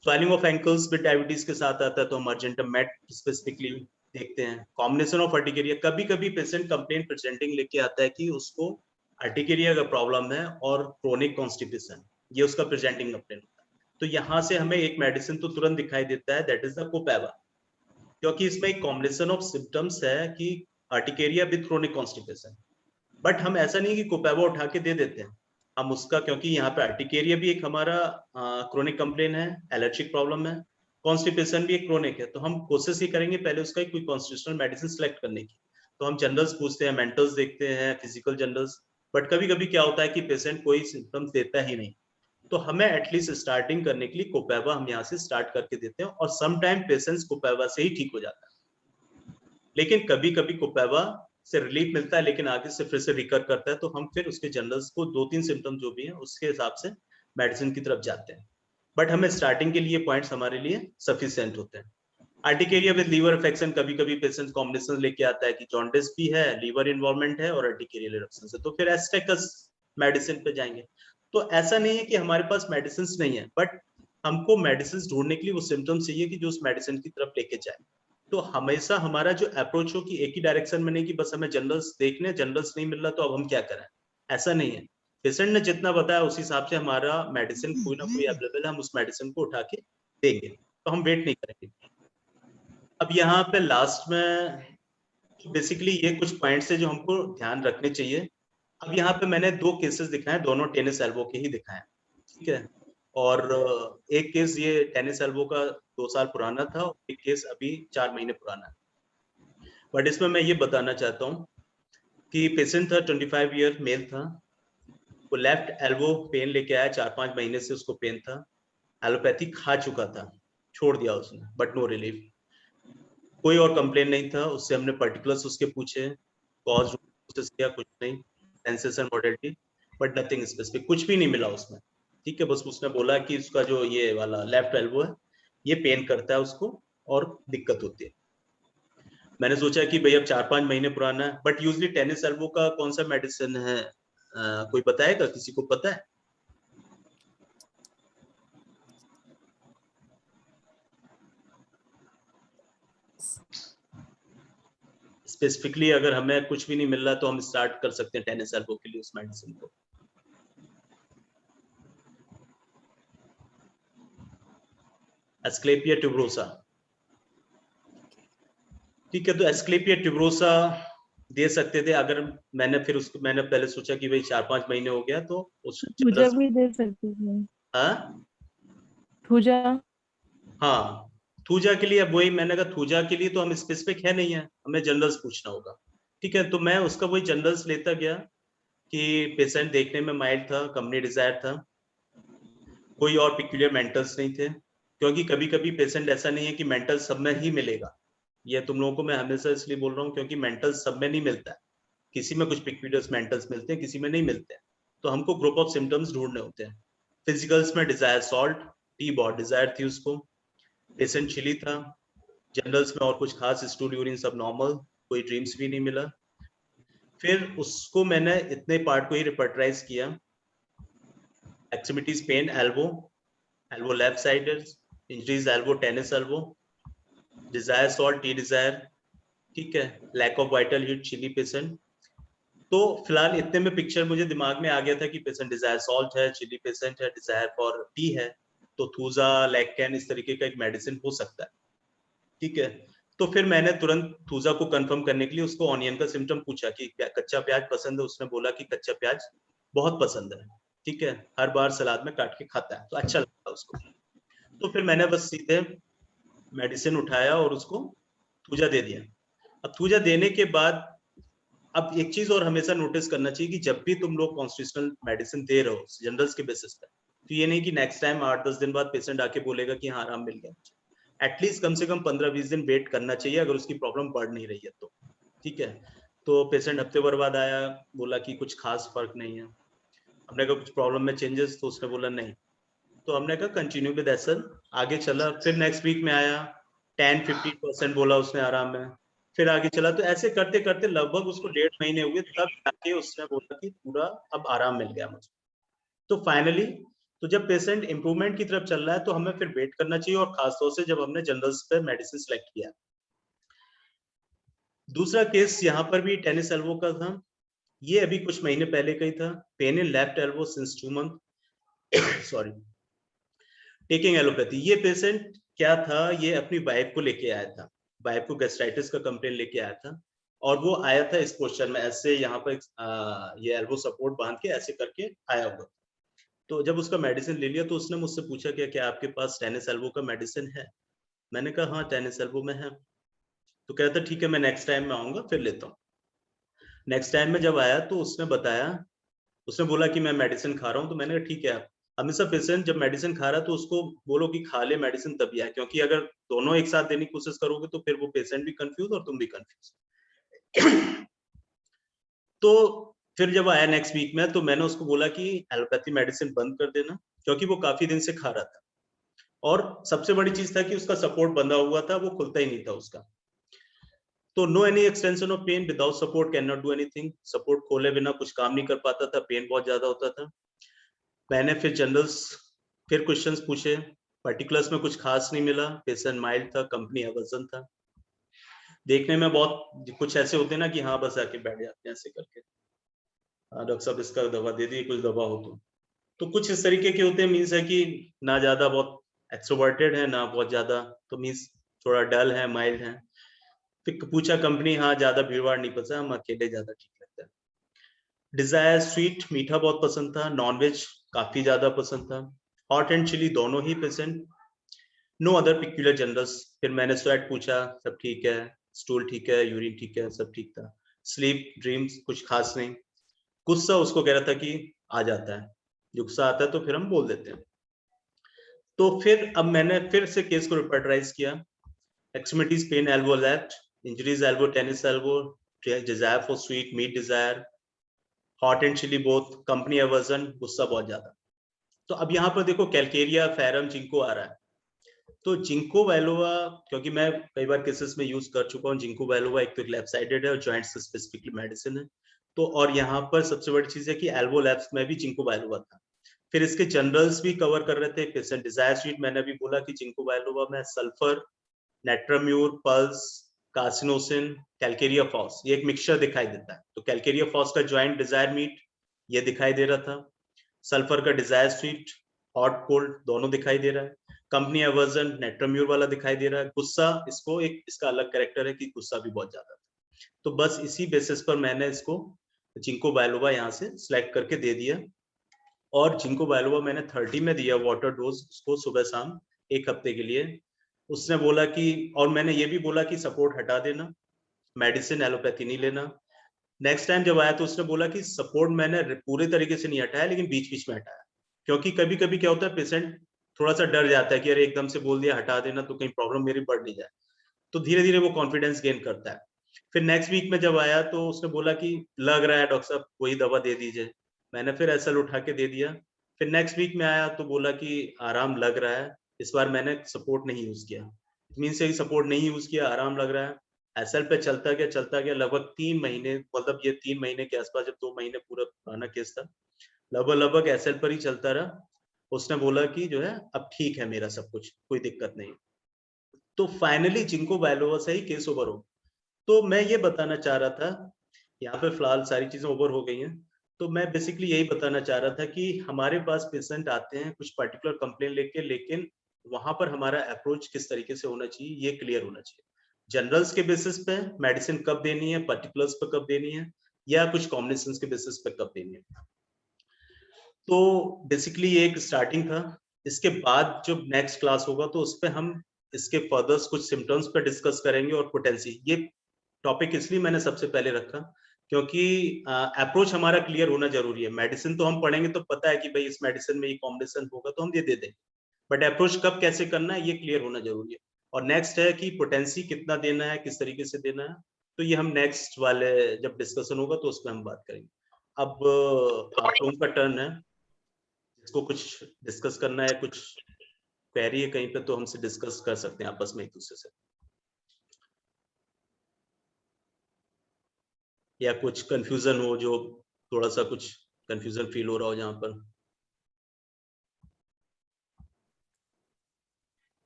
Swelling of ankles with diabetes के साथ आता है तो हम अर्जेंटम मेट स्पेसिफिकली देखते हैं। कॉम्बिनेशन ऑफ अर्टिकेरिया, कभी कभी पेशेंट कंप्लेन प्रेजेंटिंग लेके आता है कि उसको अर्टिकेरिया का प्रॉब्लम है और क्रोनिक कॉन्स्टिपेशन, ये उसका प्रेजेंटिंग कंप्लेन होता है। तो यहाँ से हमें एक मेडिसिन तो तुरंत दिखाई देता है, दैट इज द कोपेवा, क्योंकि इसमें एक कॉम्बिनेशन ऑफ सिम्टम्स है कि urticaria with chronic constipation. But हम ऐसा नहीं कि कोपेवा उठा के दे देते हैं, हम उसका, क्योंकि यहाँ पे अर्टिकेरिया भी एक हमारा क्रोनिक कंप्लेन है, एलर्जिक प्रॉब्लम है, कॉन्स्टिपेशन भी एक क्रोनिक है, तो हम कोशिश ही करेंगे पहले उसका कोई कॉन्स्टिट्यूशनल मेडिसिन सेलेक्ट करने की। तो हम जनरल्स पूछते हैं, मेंटल्स देखते हैं, फिजिकल जनरल्स, बट कभी कभी क्या होता है कि पेशेंट कोई सिम्टम्स देता ही नहीं, तो हमें एटलीस्ट स्टार्टिंग करने के लिए कोपेवा हम यहाँ से स्टार्ट करके देते हैं, और सम टाइम पेशेंट्स कोपेवा से ही ठीक हो जाता है। लेकिन कभी कभी कोपेवा से रिलीफ मिलता है लेकिन आगे से फिर से रिकर करता है, तो हम फिर उसके जनरल्स को 2-3 सिम्टम जो भी है उसके हिसाब से मेडिसिन की तरफ जाते हैं, बट हमें स्टार्टिंग के लिए पॉइंट्स हमारे लिए सफिशिएंट होते हैं। अर्टिकेरिया विद लीवर इन्फेक्शन, कभी कभी पेशेंट कॉम्बिनेशन लेके आता है कि जॉन्डिस भी है, लीवर इन्वॉल्वमेंट है और अर्टिकेरियल इरप्शन से, तो फिर एस्टेकस मेडिसिन पे जाएंगे। तो ऐसा नहीं है कि हमारे पास मेडिसिन नहीं है, बट हमको मेडिसिन ढूंढने के लिए वो सिम्टम्स चाहिए कि जो उस मेडिसिन की तरफ लेके जाए। तो हमेशा हमारा जो अप्रोच हो कि एक ही डायरेक्शन में नहीं कि बस हमें जनरल्स देखने, जनरल्स नहीं मिल रहा तो अब हम क्या करें, ऐसा नहीं है। पेशेंट ने जितना बताया उस हिसाब से हमारा मेडिसिन कोई ना कोई अवेलेबल है, हम उस मेडिसिन को उठा के देंगे, तो हम वेट नहीं करेंगे। अब यहाँ पे लास्ट में बेसिकली ये कुछ पॉइंट्स है जो हमको ध्यान रखने चाहिए। अब यहाँ पे मैंने 2 केसेस दिखाए, दोनों टेनिस एल्बो के ही दिखाए, ठीक है। और एक केस ये टेनिस एल्बो का 2 साल पुराना था, एक केस अभी 4 महीने पुराना है। बट इसमें मैं ये बताना चाहता हूँ कि पेशेंट था, 25 ईयर मेल था, वो लेफ्ट एल्बो पेन लेके आया, 4-5 महीने से उसको पेन था, एलोपैथी खा चुका था, छोड़ दिया उसने, बट नो रिलीफ, कोई और कंप्लेन नहीं था। उससे हमने पर्टिकुलर्स उसके पूछे, कॉज किया, कुछ नहीं, sensation modality, but nothing specific, कुछ भी नहीं मिला उसमें, ठीक है। बस उसने बोला कि उसका जो ये वाला लेफ्ट एल्बो है ये पेन करता है उसको और दिक्कत होती है। मैंने सोचा कि भाई अब 4-5 महीने पुराना है, बट यूजली टेनिस एल्बो का कौन सा मेडिसिन है, कोई बताएगा, किसी को पता है? स्पेसिफिकली अगर हमें कुछ भी नहीं मिल रहा तो हम स्टार्ट कर सकते हैं टेनिस एल्बो के लिए उस मेडिसिन को। एस्क्लेपिया ट्यूबरोसा, ठीक है, तो एस्क्लेपिया ट्यूबरोसा दे सकते थे अगर मैंने पहले सोचा कि भाई 4-5 महीने हो गया तो उस थूजा भी दे सकते थे। हाँ थूजा, हाँ, थूजा के लिए, अब वही मैंने कहा, थूजा के लिए तो हम स्पेसिफिक है नहीं है, हमें जनरल्स पूछना होगा, ठीक है। तो मैं उसका वही जनरल्स लेता गया कि पेशेंट देखने में माइल्ड था, कंपनी डिजायर था, कोई और पिक्यूलियर मेंटल्स नहीं थे, क्योंकि कभी कभी पेशेंट ऐसा नहीं है कि मेंटल सब में ही मिलेगा, ये तुम लोगों को मैं हमेशा इसलिए बोल रहा हूँ क्योंकि मेंटल सब में नहीं मिलता है, किसी में कुछ पिक्यूलियर मेंटल्स मिलते हैं, किसी में नहीं मिलते हैं, तो हमको ग्रुप ऑफ सिम्टम्स ढूंढने होते हैं। फिजिकल्स में डिजायर सॉल्ट, टी बहुत डिजायर थी उसको, पेशेंट चिली था, जनरल्स में और कुछ खास स्टूल यूरिन सब नॉर्मल, कोई ड्रीम्स भी नहीं मिला। फिर उसको मैंने इतने पार्ट को ही रिपर्टराइज किया, extremities pain elbow, elbow left sided, injuries elbow tennis elbow, desire salt tea desire, ठीक है, lack of vital heat chilly patient. तो फिलहाल इतने में पिक्चर मुझे दिमाग में आ गया था कि पेशेंट डिजायर सॉल्ट है, चिली पेशेंट है, डिजायर फॉर टी है, तो थूजा लैक्टैन इस तरीके का एक मेडिसिन हो सकता है, ठीक है। तो फिर मैंने तुरंत थूजा को कंफर्म करने के लिए उसको ऑनियन का सिम्टम पूछा कि कच्चा प्याज पसंद है, उसने बोला कि कच्चा प्याज बहुत पसंद है, ठीक है, हर बार सलाद में काट के खाता है, तो अच्छा लगता है उसको। तो फिर मैंने बस सीधे मेडिसिन उठाया और उसको थूजा दे दिया। अब थूजा देने के बाद अब एक चीज और हमेशा नोटिस करना चाहिए कि जब भी तुम लोग कॉन्स्टिट्यूशनल मेडिसिन दे रहे हो जनरल्स के बेसिस पे, तो ये नहीं कि नेक्स्ट टाइम 8-10 दिन बाद पेशेंट आके बोलेगा कि हाँ आराम मिल गया। एटलीस्ट कम से कम 15-20 दिन वेट करना चाहिए अगर उसकी प्रॉब्लम बढ़ नहीं रही है तो, ठीक है। तो पेशेंट हफ्ते भर बाद आया, बोला कि कुछ खास फर्क नहीं है। हमने कहा कुछ प्रॉब्लम में चेंजेस, तो उसने बोला नहीं। तो हमने कहा कंटिन्यू विद एसल, आगे चला। फिर नेक्स्ट वीक में आया, 10-15% बोला उसने आराम में, फिर आगे चला। तो ऐसे करते करते लगभग उसको 1.5 महीने हुए, तब जाके उसने बोला कि पूरा अब आराम मिल गया मुझे। तो फाइनली, तो जब पेशेंट इंप्रूवमेंट की तरफ चल रहा है तो हमें फिर वेट करना चाहिए, और खासतौर से जब हमने जनरल्स पे मेडिसिन सेलेक्ट किया। दूसरा केस यहाँ पर भी टेनिस एल्बो का था, ये अभी कुछ महीने पहले का ही था। Pain in left elbow since 2 month, sorry, taking allopathy. ये पेशेंट क्या था, ये अपनी वाइफ को लेके आया था, वाइफ को गैस्ट्राइटिस का कंप्लेन लेके आया था, और वो आया था इस पोस्चर में, ऐसे यहाँ पर ये एल्बो सपोर्ट बांध के ऐसे करके आया हुआ। तो जब उसका मेडिसिन ले लिया तो उसने मुझसे पूछा क्या आपके पास टेनिस एल्बो का मेडिसिन है। मैंने कहा हाँ टेनिस एल्बो में है। तो कहता ठीक है मैं नेक्स्ट टाइम में आऊंगा फिर लेता हूँ। नेक्स्ट टाइम में जब आया तो उसने बताया, उसने बोला कि मैं मेडिसिन खा रहा हूँ। तो मैंने कहा ठीक है, आप हमेशा पेशेंट जब मेडिसिन खा रहा है तो उसको बोलो कि खा ले मेडिसिन तभी आए, क्योंकि अगर दोनों एक साथ देने की कोशिश करोगे तो फिर वो पेशेंट भी कंफ्यूज और तुम भी कंफ्यूज। तो फिर जब आया नेक्स्ट वीक में तो मैंने उसको बोला कि एलोपैथी मेडिसिन बंद कर देना, क्योंकि वो काफी दिन से खा रहा था, और सबसे बड़ी चीज था कि उसका सपोर्ट बंधा हुआ था, वो खुलता ही नहीं था उसका। तो no any extension of pain without support can not do anything, support खोले बिना कुछ काम नहीं कर पाता था, पेन बहुत ज्यादा होता था। मैंने फिर जनरल्स, फिर क्वेश्चंस पूछे, पर्टिकुलर्स में कुछ खास नहीं मिला, पेशेंट माइल्ड था, कंपनी एवर्जन था। देखने में बहुत कुछ ऐसे होते हैं ना कि हाँ बस आके बैठ जाते हैं ऐसे करके, डॉक्टर साहब इसका दवा दे दी, कुछ दवा हो तो कुछ इस तरीके के होते हैं। मीन्स है कि ना ज्यादा बहुत एक्सट्रोवर्टेड है ना बहुत ज्यादा, तो मीन्स थोड़ा डल है, माइल्ड है। फिर पूछा कंपनी, हाँ ज्यादा भीड़ भाड़ नहीं पसंद, हम अकेले ज्यादा ठीक लगता है। डिजायर स्वीट मीठा बहुत पसंद था, नॉनवेज काफी ज्यादा पसंद था, हॉट एंड चिली दोनों ही पसंद, नो अदर पिक्यूलर जनरल्स। फिर मैंने स्वेट पूछा, सब ठीक है, स्टूल ठीक है, यूरिन ठीक है, सब ठीक था। स्लीप ड्रीम्स कुछ खास नहीं। गुस्सा उसको कह रहा था कि आ जाता है, गुस्सा आता है तो फिर हम बोल देते हैं। तो फिर अब मैंने फिर से केस को रिपर्टराइज किया, extremities pain elbow left, injuries elbow tennis elbow, desire for sweet meat desire, hot and chilly both, company aversion, गुस्सा बहुत ज्यादा। तो अब यहाँ पर देखो कैलकेरिया फेरम जिंको आ रहा है। तो जिंको वैलोवा, क्योंकि मैं कई बार केसेस में यूज कर चुका हूँ, जिंको वैलोवा एक तो लेफ्ट साइडेड है और जॉइंट से स्पेसिफिकली मेडिसिन है। तो और यहाँ पर सबसे बड़ी चीज है कि एल्बो लेफ्ट में भी जिंको वैलोवा था। फिर इसके जनरल्स भी कवर कर रहे थे पेशेंट, डिजायर स्वीट मैंने भी बोला कि जिंको वैलोवा में sulphur, natrum mur, puls, carcinosin, calcarea phos, ये एक मिक्सचर दिखाई देता है। तो कैलकेरिया फॉस का ज्वाइंट डिजायर मीट ये दिखाई दे रहा था, सल्फर का डिजायर स्वीट हॉट कोल्ड दोनों दिखाई दे रहा है, कंपनी एवर्जन नेट्राम्यूर वाला दिखाई दे रहा है, गुस्सा इसको एक इसका अलग कैरेक्टर है कि गुस्सा भी बहुत ज्यादा था। तो बस इसी बेसिस पर मैंने इसको जिंको बायलोवा यहाँ से सिलेक्ट करके दे दिया, और जिंको बायलोवा मैंने 30 में दिया वाटर डोज उसको सुबह शाम 1 हफ्ते के लिए। उसने बोला कि, और मैंने ये भी बोला कि सपोर्ट हटा देना, मेडिसिन एलोपैथी नहीं लेना। नेक्स्ट टाइम जब आया तो उसने बोला कि सपोर्ट मैंने पूरे तरीके से नहीं हटाया लेकिन बीच बीच में हटाया, क्योंकि कभी कभी क्या होता है पेशेंट थोड़ा सा डर जाता है कि अरे एकदम से बोल दिया हटा देना तो कहीं प्रॉब्लम मेरी बढ़ नहीं जाए, तो धीरे धीरे वो कॉन्फिडेंस गेन करता है। फिर नेक्स्ट वीक में जब आया तो उसने बोला कि लग रहा है डॉक्टर साहब वही दवा दे दीजिए। मैंने फिर एसएल उठा के दे दिया, फिर नेक्स्ट वीक में आया तो बोला कि आराम लग रहा है, इस बार मैंने सपोर्ट नहीं यूज किया, मीन से सपोर्ट नहीं यूज किया, आराम लग रहा है। एसएल पे चलता गया लगभग 3 महीने, मतलब ये 3 महीने के आसपास, जब 2 महीने पूरा पुराना केस था, लगभग एसएल पर ही चलता रहा। उसने बोला कि जो है अब ठीक है मेरा सब कुछ, कोई दिक्कत नहीं। तो फाइनली जिंको बायलोवा से ही केस ओवर हो। तो मैं ये बताना चाह रहा था, यहाँ पे फिलहाल सारी चीजें ओवर हो गई हैं, तो मैं बेसिकली यही बताना चाह रहा था कि हमारे पास पेशेंट आते हैं कुछ पर्टिकुलर कंप्लेन लेके, लेकिन वहां पर हमारा अप्रोच किस तरीके से होना चाहिए ये क्लियर होना चाहिए। जनरल्स के बेसिस पे मेडिसिन कब देनी है, पर्टिकुलर्स पे कब देनी है, या कुछ कॉम्बिनेशंस के बेसिस पे कब देनी है। तो बेसिकली ये एक स्टार्टिंग था। इसके बाद जो नेक्स्ट क्लास होगा तो उस पर हम इसके फर्दर्स कुछ सिम्टम्स पे डिस्कस करेंगे और पोटेंसी। ये टॉपिक इसलिए मैंने सबसे पहले रखा क्योंकि अप्रोच हमारा क्लियर होना जरूरी है। मेडिसिन तो हम पढ़ेंगे तो पता है कि भाई इस मेडिसिन में ये कॉम्बिनेशन होगा तो हम ये दे देंगे, बट अप्रोच कब कैसे करना है ये क्लियर होना जरूरी है। और नेक्स्ट है कि पोटेंसी कितना देना है, किस तरीके से देना है, तो ये हम नेक्स्ट वाले जब डिस्कशन होगा तो उसमें हम बात करेंगे। अब आप लोगों का टर्न है, इसको कुछ डिस्कस करना है, कुछ क्वेरी है कहीं पे तो हमसे डिस्कस कर सकते हैं आपस में एक दूसरे से, या कुछ कंफ्यूजन हो, जो थोड़ा सा कुछ कंफ्यूजन फील हो रहा हो जहाँ पर।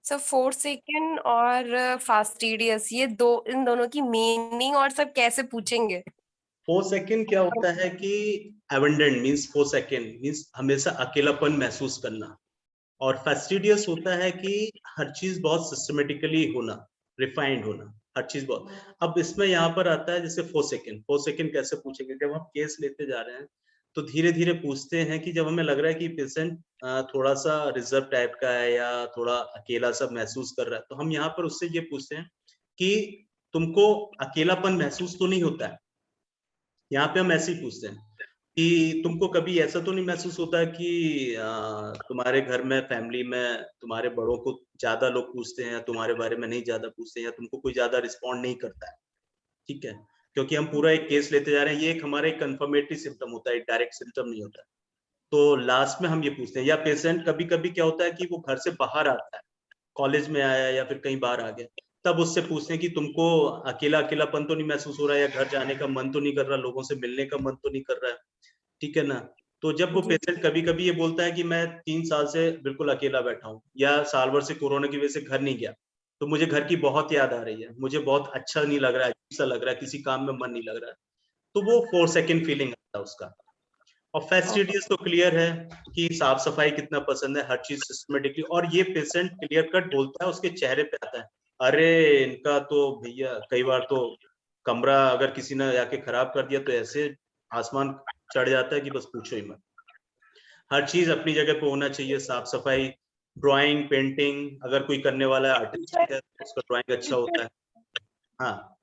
सर फोरसेकन और फास्टिडियस, ये दो, इन दोनों की मीनिंग और सब कैसे पूछेंगे? फोरसेकन क्या होता है कि एबंडेंट मींस, फोरसेकन मींस हमेशा अकेलापन महसूस करना, और फास्टिडियस होता है कि हर चीज बहुत सिस्टमेटिकली होना, रिफाइंड होना, हर चीज बहुत। अब इसमें यहाँ पर आता है जैसे फोरसेकन कैसे पूछेंगे, जब हम केस लेते जा रहे हैं तो धीरे धीरे पूछते हैं कि जब हमें लग रहा है कि पेशेंट थोड़ा सा रिजर्व टाइप का है या थोड़ा अकेला सा महसूस कर रहा है, तो हम यहाँ पर उससे ये पूछते हैं कि तुमको अकेलापन महसूस तो नहीं होता है। यहाँ पे हम ऐसे ही पूछते हैं कि तुमको कभी ऐसा तो नहीं महसूस होता कि तुम्हारे घर में, फैमिली में तुम्हारे बड़ों को ज्यादा लोग पूछते हैं या तुम्हारे बारे में नहीं ज्यादा पूछते हैं, या तुमको कोई ज्यादा रिस्पॉन्ड नहीं करता है। ठीक है, क्योंकि हम पूरा एक केस लेते जा रहे हैं, ये एक हमारा एक कंफर्मेटरी सिम्टम होता है, डायरेक्ट सिम्टम नहीं होता है। तो लास्ट में हम ये पूछते हैं, या पेशेंट कभी कभी क्या होता है कि वो घर से बाहर आता है, कॉलेज में आया या फिर कहीं बाहर आ गया, तब उससे पूछते हैं कि तुमको अकेलापन तो नहीं महसूस हो रहा है, या घर जाने का मन तो नहीं कर रहा, लोगों से मिलने का मन तो नहीं कर रहा है। ठीक है ना। तो जब वो पेशेंट कभी कभी ये बोलता है कि मैं 3 साल से बिल्कुल अकेला बैठा हूँ, या साल भर से कोरोना की वजह से घर नहीं गया, तो मुझे घर की बहुत याद आ रही है, मुझे बहुत अच्छा नहीं लग रहा है, अजीब सा लग रहा है, किसी काम में मन नहीं लग रहा है, तो वो फोरसेकन फीलिंग आता है उसका। और फैस्टिडियस तो क्लियर है कि साफ सफाई कितना पसंद है, हर चीज सिस्टमेटिकली, और ये पेशेंट क्लियर कट बोलता है, उसके चेहरे पे आता है, अरे इनका तो भैया कई बार तो कमरा अगर किसी ने आके खराब कर दिया तो ऐसे आसमान चढ़ जाता है कि बस पूछो ही मत। हर चीज अपनी जगह पे होना चाहिए, साफ सफाई, ड्राइंग, पेंटिंग, अगर कोई करने वाला है आर्टिस्टिक है तो उसका ड्राइंग अच्छा होता है। हाँ,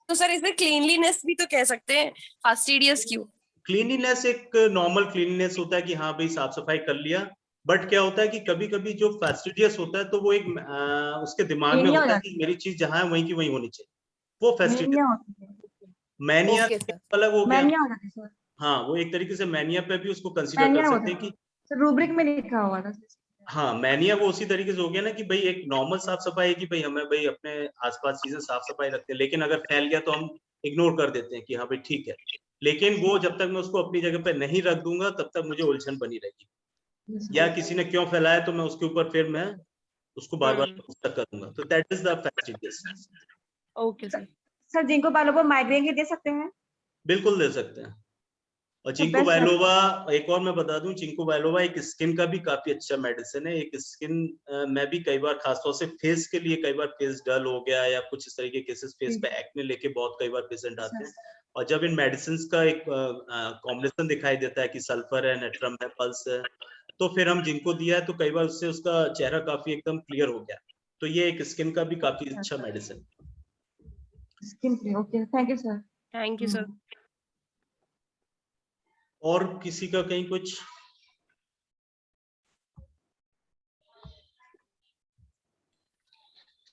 तो सर इसे क्लीनलीनेस भी तो कह सकते हैं, फास्टिडियस क्यों? क्लीनिनेस एक नॉर्मल क्लीनिनेस होता है कि हाँ भाई साफ सफाई कर लिया, बट क्या होता है कि कभी कभी जो फैस्टिडियस होता है तो वो एक उसके दिमाग में होता है कि मेरी चीज जहाँ है वहीं की वहीं होनी चाहिए, वो फैस्टिडियस। मैनिया ओके सर, अलग हो गया। मैनिया होता था सर, हाँ, वो एक तरीके से मैनिया पे भी उसको कंसीडर मैनिया कर होता सकते हैं था कि सर, रूब्रिक में लिखा हुआ था। हाँ, मैनिया वो उसी तरीके से हो गया ना कि भाई एक नॉर्मल साफ सफाई है कि भाई हमें भाई अपने आसपास चीजें साफ सफाई रखते हैं, लेकिन अगर फैल गया तो हम इग्नोर कर देते हैं कि हाँ भाई ठीक है, लेकिन वो जब तक मैं उसको अपनी जगह पे नहीं रख दूंगा तब तक मुझे उलझन बनी रहेगी, या किसी ने क्यों फैलाया तो मैं उसके ऊपर फिर मैं उसको बार बार पुस्तक करूंगा, तो that is the fastidious. Okay sir. Sir जिनको बालों को माइग्रेन के दे सकते हैं? बिल्कुल दे सकते हैं। और चिंको best बायलोवा, एक और मैं बता दूं, चिंको बायलोवा एक स्किन का भी काफी अच्छा मेडिसिन है। एक स्किन में भी कई बार, खासतौर से फेस के लिए, कई बार फेस डल हो गया या कुछ इस तरह के केसेस, फेस पे एक्ने लेके बहुत कई बार पेशेंट आते हैं, और जब इन मेडिसिन का एक कॉम्बिनेशन दिखाई देता है कि सल्फर है, नेट्रम है, पल्स है, तो फिर हम जिनको दिया है तो कई बार उससे उसका चेहरा काफी एकदम क्लियर हो गया। तो ये एक स्किन का भी काफी अच्छा मेडिसिन। स्किन के, okay, thank you sir. Thank you sir. और किसी का कहीं कुछ?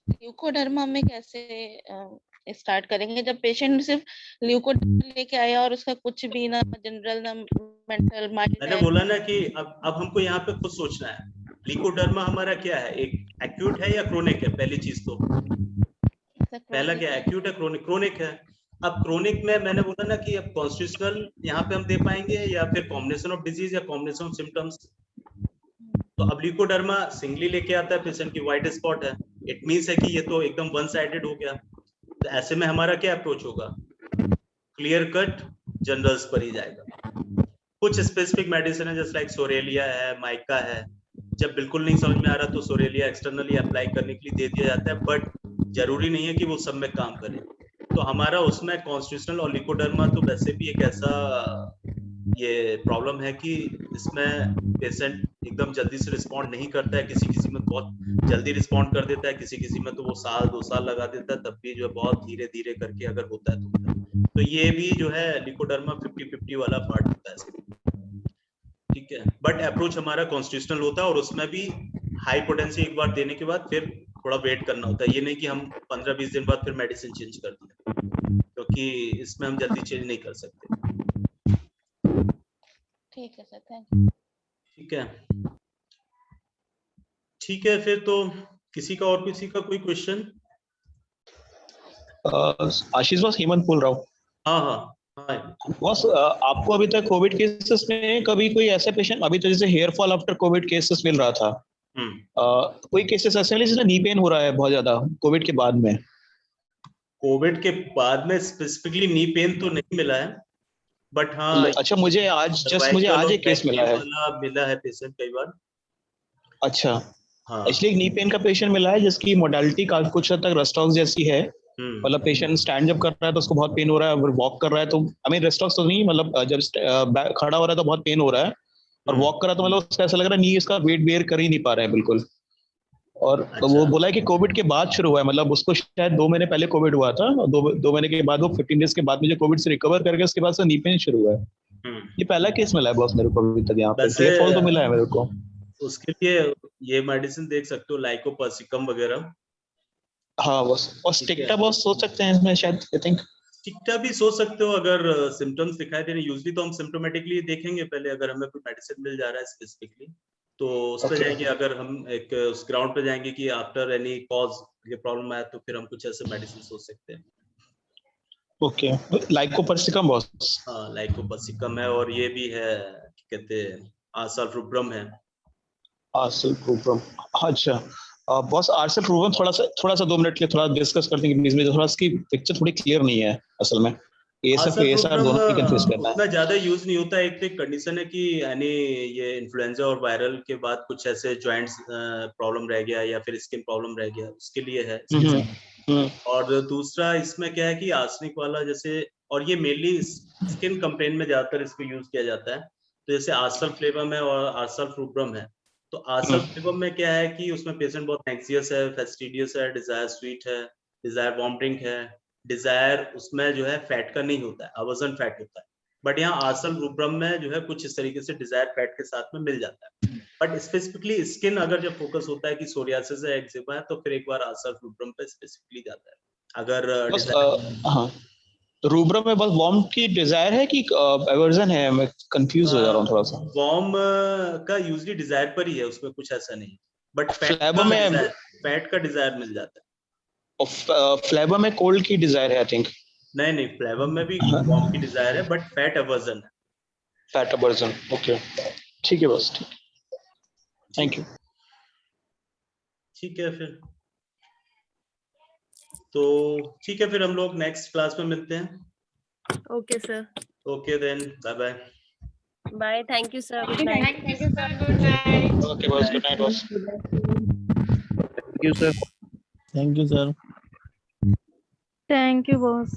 ल्यूकोडर्मा में कैसे स्टार्ट करेंगे जब पेशेंट सिर्फ ल्यूकोडर्मा लेके आया और उसका कुछ भी ना जनरल ना मेंटल माइल्ड मैंने बोला ना कि अब हमको यहाँ पे खुद सोचना है ल्यूकोडर्मा हमारा क्या है, एक एक्यूट है या क्रोनिक है। पहली चीज तो पहला क्या है, एक्यूट है क्रोनिक है। अब क्रोनिक में मैंने बोला ना कि अब कॉन्स्टिट्यूशनल यहाँ पे हम दे पाएंगे या फिर कॉम्बिनेशन ऑफ डिजीज या कॉम्बिनेशन ऑफ सिम्टम्स। तो अब ल्यूकोडर्मा सिंगली लेके आता है पेशेंट की व्हाइट स्पॉट है, इट मींस है कि ये तो एकदम वन साइडेड हो गया। तो ऐसे में हमारा क्या अप्रोच होगा, क्लियर कट जनरल्स पर ही जाएगा। कुछ स्पेसिफिक मेडिसिन है जैसे लाइक सोरेलिया है, माइका है, जब बिल्कुल नहीं समझ में आ रहा तो सोरेलिया एक्सटर्नली अप्लाई करने के लिए दे दिया जाता है, बट जरूरी नहीं है कि वो सब में काम करे। तो हमारा उसमें कॉन्स्टिट्यूशनल और ल्यूकोडर्मा तो वैसे भी एक ऐसा ये प्रॉब्लम है कि इसमें पेशेंट एकदम जल्दी से रिस्पॉन्ड नहीं करता है, किसी किसी में बहुत जल्दी रिस्पॉन्ड कर देता है, किसी किसी में तो वो साल 2 साल लगा देता है, तब भी जो है बहुत धीरे धीरे करके अगर होता है तो ये भी जो है ल्यूकोडर्मा 50-50 वाला पार्ट होता है, ठीक है। बट अप्रोच हमारा कॉन्स्टिट्यूशनल होता है और उसमें भी हाई पोटेंसी एक बार देने के बाद फिर थोड़ा वेट करना होता है। ये नहीं कि हम 15-20 दिन बाद फिर मेडिसिन चेंज कर दें, क्योंकि इसमें हम जल्दी चेंज नहीं कर सकते। ठीक है सर, थैंक यू। ठीक है, ठीक है, फिर तो किसी का और किसी का कोई क्वेश्चन? आशीष बॉस, हेमंत बोल रहा हूँ। हाँ हाँ हाँ बॉस, आपको अभी तक कोविड केसेस में कभी कोई ऐसे पेशेंट, अभी तो जैसे hair fall after covid cases मिल रहा था, कोई केसेस ऐसे मिले जिसमें नी पेन हो रहा है बहुत ज्यादा कोविड के बाद में? कोविड के बाद में स्पेसिफिकली नी पेन तो नहीं मिला है, बट हाँ अच्छा, मुझे आज एक केस मिला है पेशेंट कई बार। अच्छा, हाँ इसलिए एक नी पेन का पेशेंट मिला है जिसकी मोडालिटी काफी कुछ हद तक रेस्टॉक्स जैसी है। मतलब पेशेंट स्टैंड जब कर रहा है तो उसको बहुत पेन हो रहा है, वॉक कर रहा है तो आई मीन रेस्टॉक्स तो नहीं, मतलब जब खड़ा हो रहा है तो बहुत पेन हो रहा है, और वॉक कर रहा है तो मतलब उसका ऐसा लग रहा है नी इसका वेट बेयर कर ही नहीं पा रहा है बिल्कुल। और अच्छा। वो बोला है कि कोविड के बाद शुरू हुआ है, मतलब उसको शायद 2 महीने पहले कोविड हुआ था, और 2 महीने के बाद वो 15 डेज के बाद मुझे कोविड से रिकवर करके उसके बाद से नी पेन शुरू हुआ है। ये पहला केस मिला है बॉस मेरे को अभी तक यहाँ पे। हेयर फॉल तो मिला है मेरे को। उसके लिए ये मेडिसिन देख सकते हो, लाइकोपर्सिकम वगैरह। हाँ बॉस, और स्टिक्टा बॉस सोच सकते हैं इसमें शायद, आई थिंक। स्टिक्टा भी सोच सकते हो अगर सिम्टम्स दिखाई दे रहे हैं। यूजली तो हम सिम्टोमेटिकली देखेंगे पहले, अगर हमें कोई मेडिसिन मिल जा रहा है स्पेसिफिकली तो उस पर जाएंगे। अगर हम एक उस ग्राउंड पे जाएंगे कि आफ्टर एनी कॉज ये प्रॉब्लम आया तो फिर हम कुछ ऐसे मेडिसिन सोच सकते हैं। Okay, lycopersicum boss. हाँ, लाइकोपर्सिकम है, और ये भी है कहते हैं आर्सलफ्लुब्रम है। आर्सलफ्लुब्रम, अच्छा। बॉस, आर्सलफ्लुब्रम थोड़ा सा 2 मिनट के लिए थोड़ा डिस्कस करते हैं, बीच में थोड़ा इसकी पिक्चर थोड़ी क्लियर नहीं है असल में। ASR दोनों ही कंफ्यूज करना है। उतना ज्यादा यूज नहीं होता है। एक कंडीशन है कि यानी ये इन्फ्लुएंजा और वायरल के बाद कुछ ऐसे जॉइंट्स प्रॉब्लम रह गया या फिर स्किन प्रॉब्लम रह गया, उसके लिए है। और दूसरा इसमें क्या है कि आर्सेनिक वाला जैसे, और ये मेनली स्किन कंप्लेन में ज्यादातर इसको यूज किया जाता है। तो जैसे आर्सलफ्लेबम है और आर्सलफ्लुब्रम है। तो आर्सलफ्लेबम में क्या है कि उसमें पेशेंट बहुत एंक्सियस है, फेस्टिडियस है, डिजायर स्वीट है, डिजायर वॉमिटिंग है। डिजायर उसमें जो है फैट का नहीं होता है, अवर्जन फैट होता है। बट यहाँ आर्सलफ्लुब्रम में जो है कुछ इस तरीके से डिजायर फैट के साथ में मिल जाता है। बट स्पेसिफिकली स्किन अगर जब फोकस होता है कि सोरियासिस है, एक्जिमा है, तो फिर एक बार आर्सलफ्लुब्रम पे स्पेसिफिकली जाता है। अगर हाँ, रूब्रम में बस वार्म की डिजायर है कि एवर्जन है? मैं कंफ्यूज हो जा रहा हूँ थोड़ा सा। वार्म का यूजली डिजायर पर ही है, उसमें कुछ ऐसा नहीं। बट फ्लेवर में फैट का डिजायर मिल जाता है। और फ्लेवर में कोल्ड की डिजायर है आई थिंक। नहीं, फ्लेवर में भी वार्म की डिजायर है, बट फैट एवर्जन है। फैट एवर्जन, ओके, ठीक है बस, ठीक, थैंक यू। ठीक है फिर तो ठीक है, फिर हम लोग नेक्स्ट क्लास में मिलते हैं। Okay sir. Okay then, bye bye. Bye, thank you sir, good night. Thank you sir, good night. Okay boss, good night boss. Thank you sir. Thank you sir. Thank you boss.